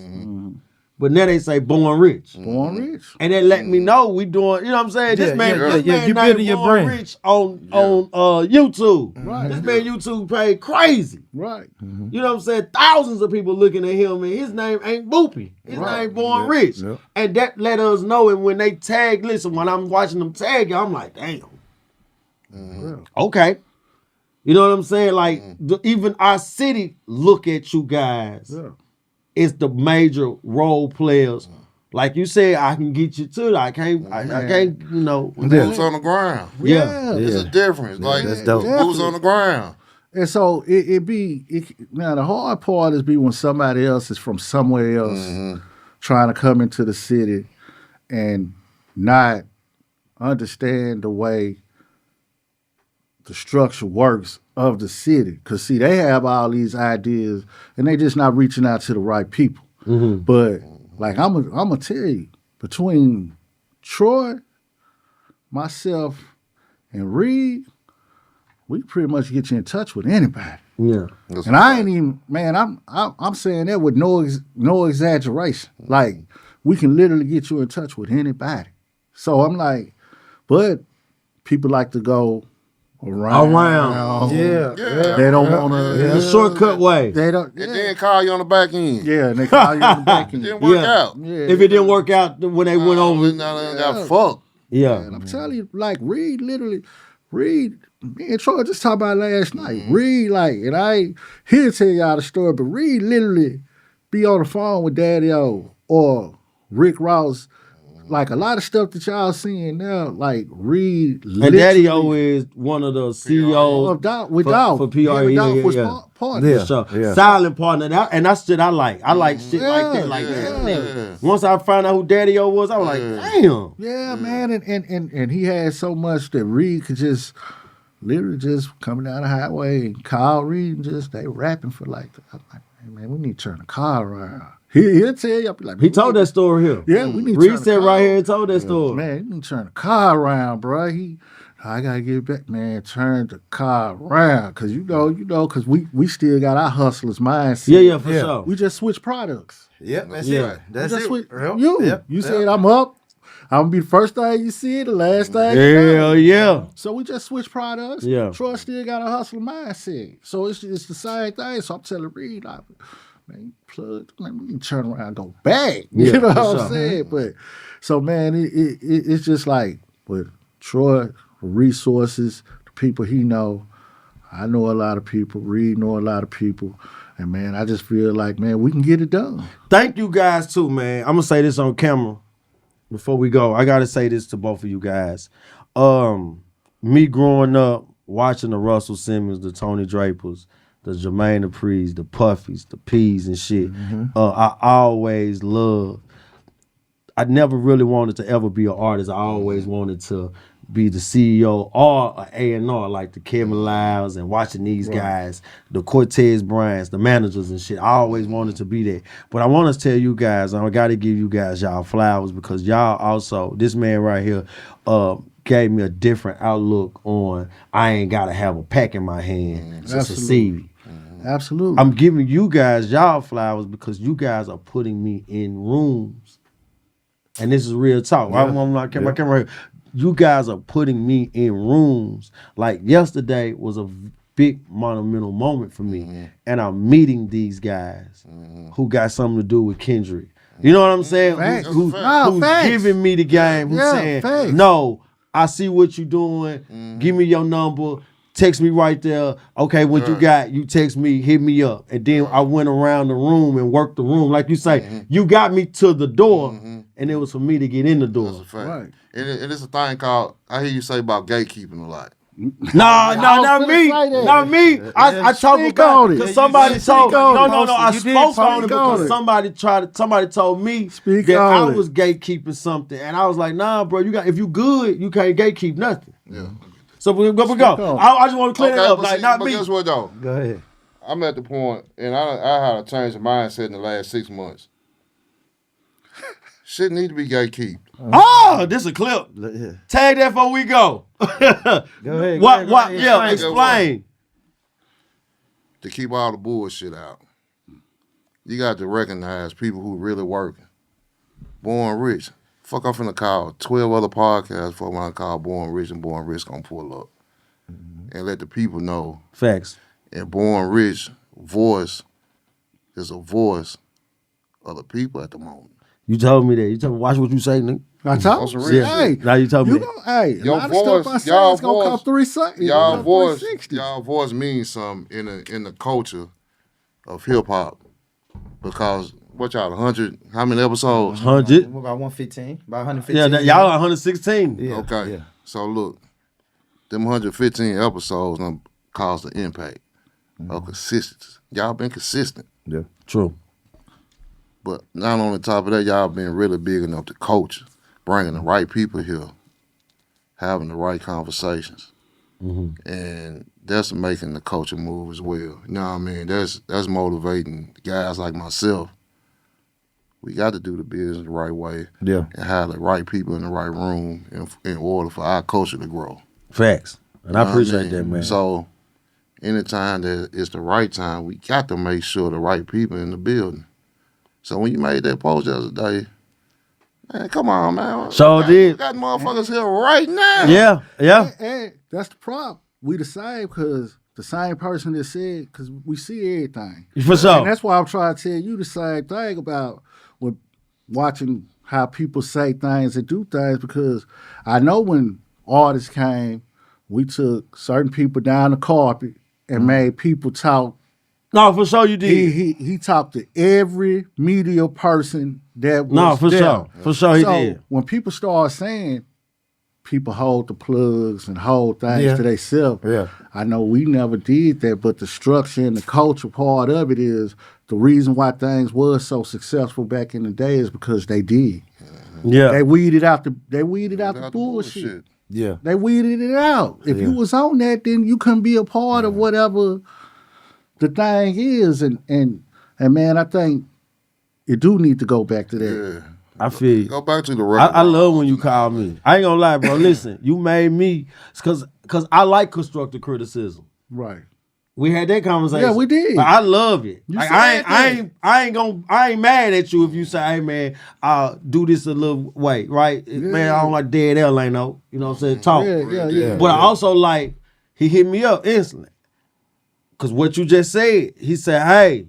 But now they say Born Rich. Born rich. And they let me know we doing, you know what I'm saying? This man, this man you named building your Born brand. Rich on YouTube. Right. This man YouTube paid crazy. Right. You know what I'm saying? Thousands of people looking at him, and his name ain't Boopy. His name Born Rich. Yeah. And that let us know. And when they tag, listen, when I'm watching them tag, I'm like, damn. Okay. You know what I'm saying? Like, even our city look at you guys. Yeah. It's the major role players. Like you said, I can get you to that. I can't, you know. Boots on the ground. Yeah. It's a difference. Like, that's dope. boots on the ground. And so now the hard part is when somebody else is from somewhere else trying to come into the city and not understand the way the structure works of the city. Because, see, they have all these ideas and they just not reaching out to the right people. But, like, I'm going to tell you, between Troy, myself, and Reed, we pretty much get you in touch with anybody. Yeah. And I ain't even, man, I'm saying that with no exaggeration. Like, we can literally get you in touch with anybody. So I'm like, but people like to go around. Yeah. They don't want to. The shortcut way. They don't. And then call you on the back end. Yeah, and they call you on the back end. Didn't work Yeah. out. Yeah. If it didn't work out when they went over. Now they got fucked. Yeah. And I'm telling you, like, Reed, me and Troy just talked about last night. Reed, like, and he'll tell y'all the story, but Reed literally be on the phone with Daddy O or Rick Ross. Like, a lot of stuff that y'all seeing now, like, Reed And Daddy O is one of the CEOs for PR. Yeah. partner. For sure. Silent partner. And that's shit I like. I like shit like that. Like, damn. Once I found out who Daddy O was, I was like, damn. Yeah, man, and he had so much that Reed could just literally just coming down the highway and call Reed and just they rapping for like, I'm like, hey, man, we need to turn the car around. He'll tell you, I'll be like, He told that story here. Yeah, we need to Reed turn the said car right here and told that story. Man, you need to turn the car around, bro. I gotta get back, man. Turn the car around, cause you know, cause we still got our hustlers mindset. Yeah, for sure. We just switch products. Yep, that's Yeah. it. That's Just it. switch- Yep. You said I'm up. I'm gonna be the first thing you see, the last thing. you know. Hell yeah. So we just switch products. Yeah. Troy still got a hustler mindset. So it's the same thing. So I'm telling Reed, like, man, we can turn around and go back. Yeah, You know for what I'm sure. saying? But so man, it's just like with Troy, resources, the people he know, I know a lot of people. Reed know a lot of people. And, man, I just feel like, man, we can get it done. Thank you guys, too, man. I'm going to say this on camera before we go. I got to say this to both of you guys. Me growing up, watching the Russell Simmons, the Tony Drapers, the Jermaine Dupri's, the Puffies, the P's and shit, I always loved. I never really wanted to ever be an artist. I always wanted to be the CEO or an A&R, like the Kevin Lyles and watching these guys, the Cortez Bryants, the managers and shit. I always wanted to be there. But I want to tell you guys, I got to give you guys y'all flowers because y'all also, this man right here, gave me a different outlook on I ain't got to have a pack in my hand to succeed. Absolutely. I'm giving you guys y'all flowers because you guys are putting me in rooms. And this is real talk. I'm not my camera here. You guys are putting me in rooms. Like yesterday was a big monumental moment for me. And I'm meeting these guys who got something to do with Kendrick. You know what I'm saying? Facts. Who's Facts. giving me the game. Who's saying, facts. no, I see what you're doing. Give me your number. Text me right there. Okay, what you got, you text me, hit me up. And then I went around the room and worked the room. Like you say, you got me to the door, and it was for me to get in the door. That's a fact. Right. And it's a thing called, I hear you say about gatekeeping a lot. No, not me. Not me. I talk about it because somebody told me. No. I spoke on it because somebody told me that I was gatekeeping something. And I was like, nah, bro, if you good, you can't gatekeep nothing. Yeah. So we go. I just want to clear that up. Like, not me. Guess what, though? Go ahead. I'm at the point, and I had to change the mindset in the last 6 months. Shit need to be gatekeeped. Oh, this a clip. Yeah. Tag that before we go. Go ahead. What? Yeah, explain. To keep all the bullshit out. You got to recognize people who really working. Born Rich. Fuck, I'm finna call 12 other podcasts for when I call Born Rich, and Born Rich gonna pull up. And let the people know. Facts. And Born Rich voice is a voice of the people at the moment. You told me that. You told me, watch what you say, nigga. I told you. Yeah. Hey, Now you told me that. Hey, Your a lot of stuff I say is gonna come 360. Y'all voice means something in the culture of hip hop. Because what y'all 100? How many episodes? 100. About 115. About 115. Yeah, y'all are 116. Yeah. Okay. Yeah. So look, them 115 episodes done caused the impact of consistency. Y'all been consistent. Yeah. True. But not on the top of that, y'all been really big enough to coach, bringing the right people here, having the right conversations. And that's making the culture move as well. You know what I mean? That's motivating guys like myself. We got to do the business the right way. Yeah. And have the right people in the right room in order for our culture to grow. Facts. And I appreciate what I mean? that, man. So anytime that it's the right time, we got to make sure the right people in the building. So when you made that post the other day, man, come on, man. So did. We got motherfuckers here right now. Yeah. And that's the problem. We the same because the same person that said, because we see everything. For sure. And that's why I'm trying to tell you the same thing about when watching how people say things and do things, because I know when artists came, we took certain people down the carpet and made people talk. No, for sure you did. He talked to every media person that was No, for there. sure. For sure he So did. when people start saying people hold the plugs and hold things to themselves, I know we never did that, but the structure and the culture part of it is the reason why things was so successful back in the day is because they did. Yeah. They weeded out the bullshit. Yeah. They weeded it out. If you was on that, then you couldn't be a part of whatever the thing is. And man, I think it do need to go back to that. Yeah. I feel you. Go back to the record. I love when you call me. I ain't gonna lie, bro. Listen, you made me, cause I like constructive criticism. Right. We had that conversation. Yeah, we did. But I love it. You Like, said I ain't mad at you if you say, hey man, I'll do this a little way, right? Man, I don't like dead air, ain't no, you know what I'm saying? Talk. Yeah. But I also like, he hit me up instantly. Cause what you just said, he said, hey,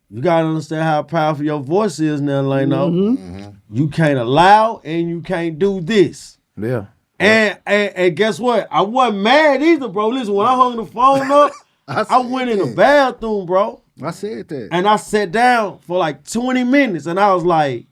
you gotta understand how powerful your voice is now, Lano. You can't allow and you can't do this. Yeah. And guess what? I wasn't mad either, bro. Listen, when I hung the phone up, I went in the bathroom, bro. I said that. And I sat down for like 20 minutes and I was like,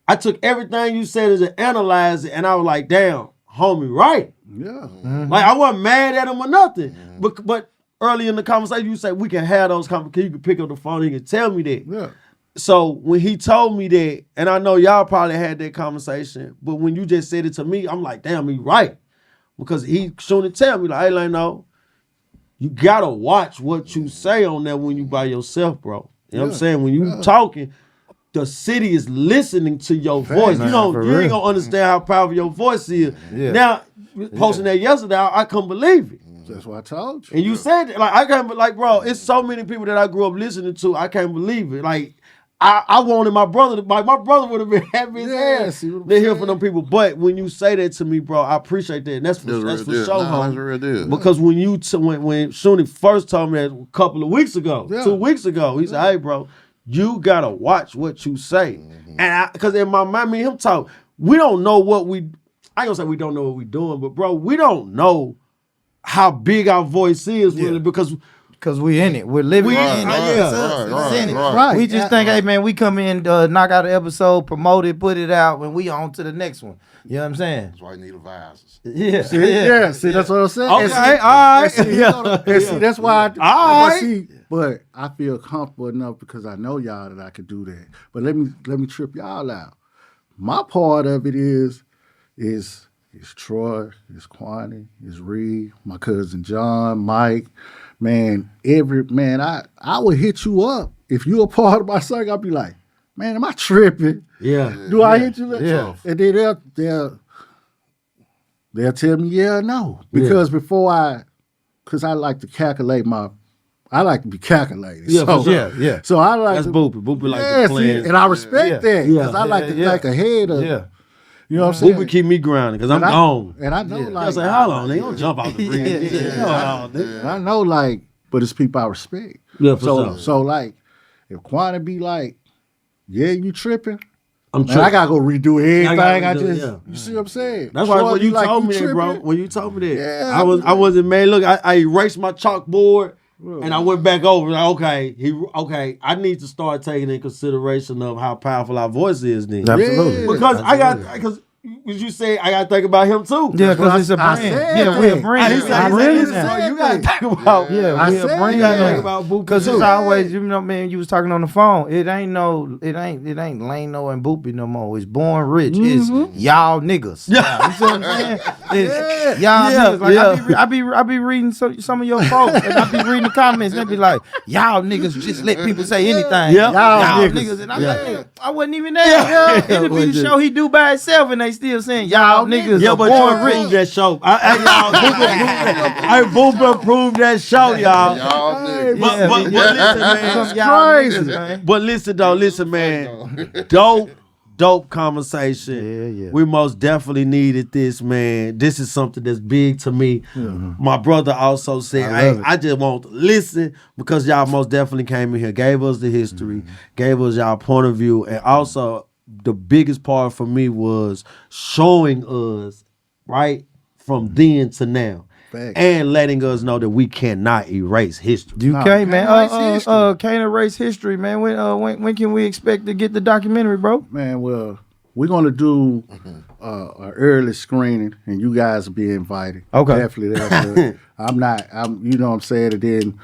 I took everything you said as an analyzer and I was like, damn, homie, right. Yeah. Like I wasn't mad at him or nothing. But early in the conversation, you said we can have those conversations. You can pick up the phone and he can tell me that. Yeah. So when he told me that, and I know y'all probably had that conversation, but when you just said it to me, I'm like, damn, he right. Because he shouldn't tell me, like, hey, Lano, you gotta watch what you say on that when you by yourself, bro. You know what I'm saying? When you talking, the city is listening to your voice. man, You ain't gonna understand how powerful your voice is. Yeah. Now, posting that yesterday, I couldn't believe it. That's what I told you. And you said it, like I can't, like, bro, it's so many people that I grew up listening to. I can't believe it. Like I wanted my brother to, like, my brother would have been happy as hell see what I'm to hear saying? from them people. But when you say that to me, bro, I appreciate that. And that's for That's sure, real deal. Nah, homie. that's real deal. Because when when Shoonie first told me that a couple of weeks ago, 2 weeks ago, he said, hey, bro, you gotta watch what you say. And because in my mind, me and him talk, we don't know what I ain't gonna say we don't know what we doing, but bro, we don't know how big our voice is really, because we in it. We're living in it. Right. We just think, hey man, we come in, knock out an episode, promote it, put it out, and we on to the next one. You know what I'm saying? That's why you need advisors. Yeah. See, that's what I'm saying. okay, And see, all right. see, that's why All right. but I feel comfortable enough because I know y'all that I could do that. But let me trip y'all out. My part of it is Troy, is Kwani, is Reed, my cousin John, Mike. Man, I would hit you up. If you a part of my circle, I'd be like, man, am I tripping? Yeah. Do I hit you? Yeah. And then they'll tell me yeah or no. Because because I like to calculate I like to be calculated. Yeah, so, for sure. Yeah. So I like That's to, Boopy. Boopy like yeah, to see, plan. and I respect that because I like to think ahead of. Yeah. You know what I'm saying? Boopy keep me grounded because I'm And gone. And I know, I like, say, hold on, they don't jump out the bridge. I know, like, but it's people I respect. Yeah, for sure. So like, if Kwani be like, yeah, you tripping? I'm Man, I gotta go redo everything. gotta I redo it, just, yeah. you see what I'm saying? That's why Troy when be you like, told me that, bro. tripping? When you told me that, Yeah, I wasn't mad. Look, I erased my chalkboard and I went back over. Like, okay, I need to start taking in consideration of how powerful our voice is then. Absolutely. Yeah. Because as you say, I gotta think about him too. Yeah, because it's a I brand. said Yeah, we're a that. brand. He said, I he really said, said. so you gotta think about. Yeah, I we're a said brand. that. Think about Boopy Because too. it's always, you know, man, you was talking on the phone. It ain't Lano and Boopy no more. It's Born Rich. It's y'all niggas. Yeah. You see what I'm saying? It's y'all niggas. Like, I be reading some of your folks, and I be reading the comments, and they be like, y'all niggas just let people say anything. Yeah. Y'all niggas. And I'm like, I wasn't even there. Yeah. It'll be the show he do by himself, and they still saying y'all niggas. Yeah, are but Born you Rich. approved that show. Boopy approved that show, y'all. Y'all niggas. But listen, man. Y'all crazy. niggas, man. But listen, man. Dope conversation. Yeah. We most definitely needed this, man. This is something that's big to me. My brother also said, hey, I just want to listen because y'all most definitely came in here, gave us the history, gave us y'all point of view, and also the biggest part for me was showing us, right, from then to now. Facts. And letting us know that we cannot erase history. You No, can't, man. can't erase history. Can't erase history, man. When can we expect to get the documentary, bro? Man, well, we're gonna do an early screening, and you guys will be invited. Okay. Definitely. I'm you know what I'm saying, and then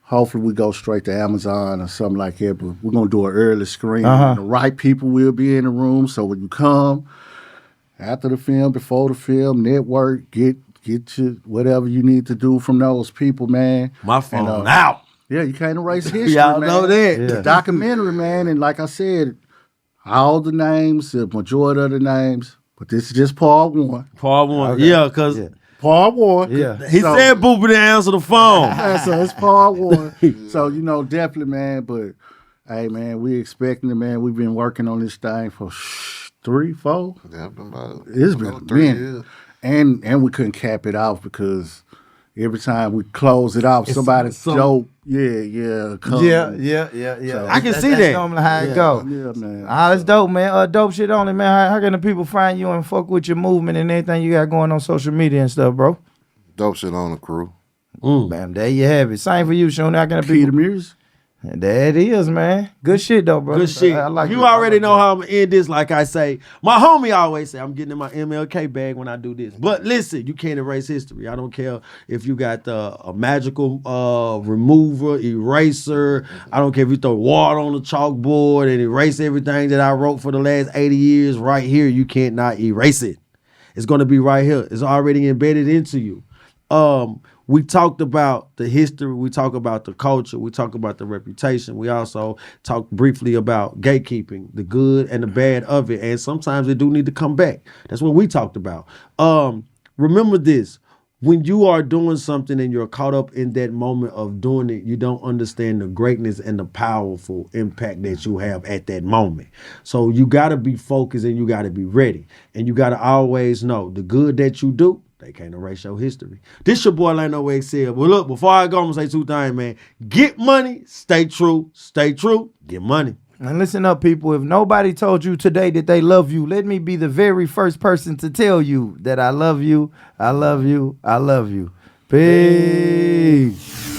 hopefully we go straight to Amazon or something like that. But we're gonna do an early screening. And the right people will be in the room. So when you come after the film, before the film, network, get you whatever you need to do from those people, man. My phone And, out. Yeah, you can't erase history, Y'all man. know that. The documentary, man, and like I said, all the names, the majority of the names, but this is just part one. Part one. Yeah, because Part one. Yeah. he said Boopy didn't answer the phone. Yeah, so it's part one. So, you know, definitely, man, but hey, man, we expecting it, man. We've been working on this thing for 3, 4. Yeah, been about It's been 3 man. years. And we couldn't cap it off because every time we close it off, somebody joke, come. Yeah. I can see that's that. normally how it go. Yeah, man. That's dope, man. Dope shit only, man. How can the people find you and fuck with your movement and everything you got going on social media and stuff, bro? Dope shit on the crew. Bam, there you have it. Same for you, Shoonie. How can the Peter people? Music. There it is, man. Good shit, though, bro. Good shit. I like You it. already know how I'm gonna end this. Like I say, my homie always say, I'm getting in my MLK bag when I do this. But listen, you can't erase history. I don't care if you got a magical remover, eraser. I don't care if you throw water on the chalkboard and erase everything that I wrote for the last 80 years. Right here, you can't not erase it. It's gonna be right here. It's already embedded into you. We talked about the history, we talk about the culture, we talk about the reputation. We also talked briefly about gatekeeping, the good and the bad of it. And sometimes it do need to come back. That's what we talked about. Remember this, when you are doing something and you're caught up in that moment of doing it, you don't understand the greatness and the powerful impact that you have at that moment. So you gotta be focused and you gotta be ready. And you gotta always know the good that you do, they can't erase your history. This your boy Lano Excel. Well, look, before I go, I'm gonna say two things, man. Get money, stay true, get money. And listen up, people. If nobody told you today that they love you, let me be the very first person to tell you that I love you, I love you, I love you. Peace.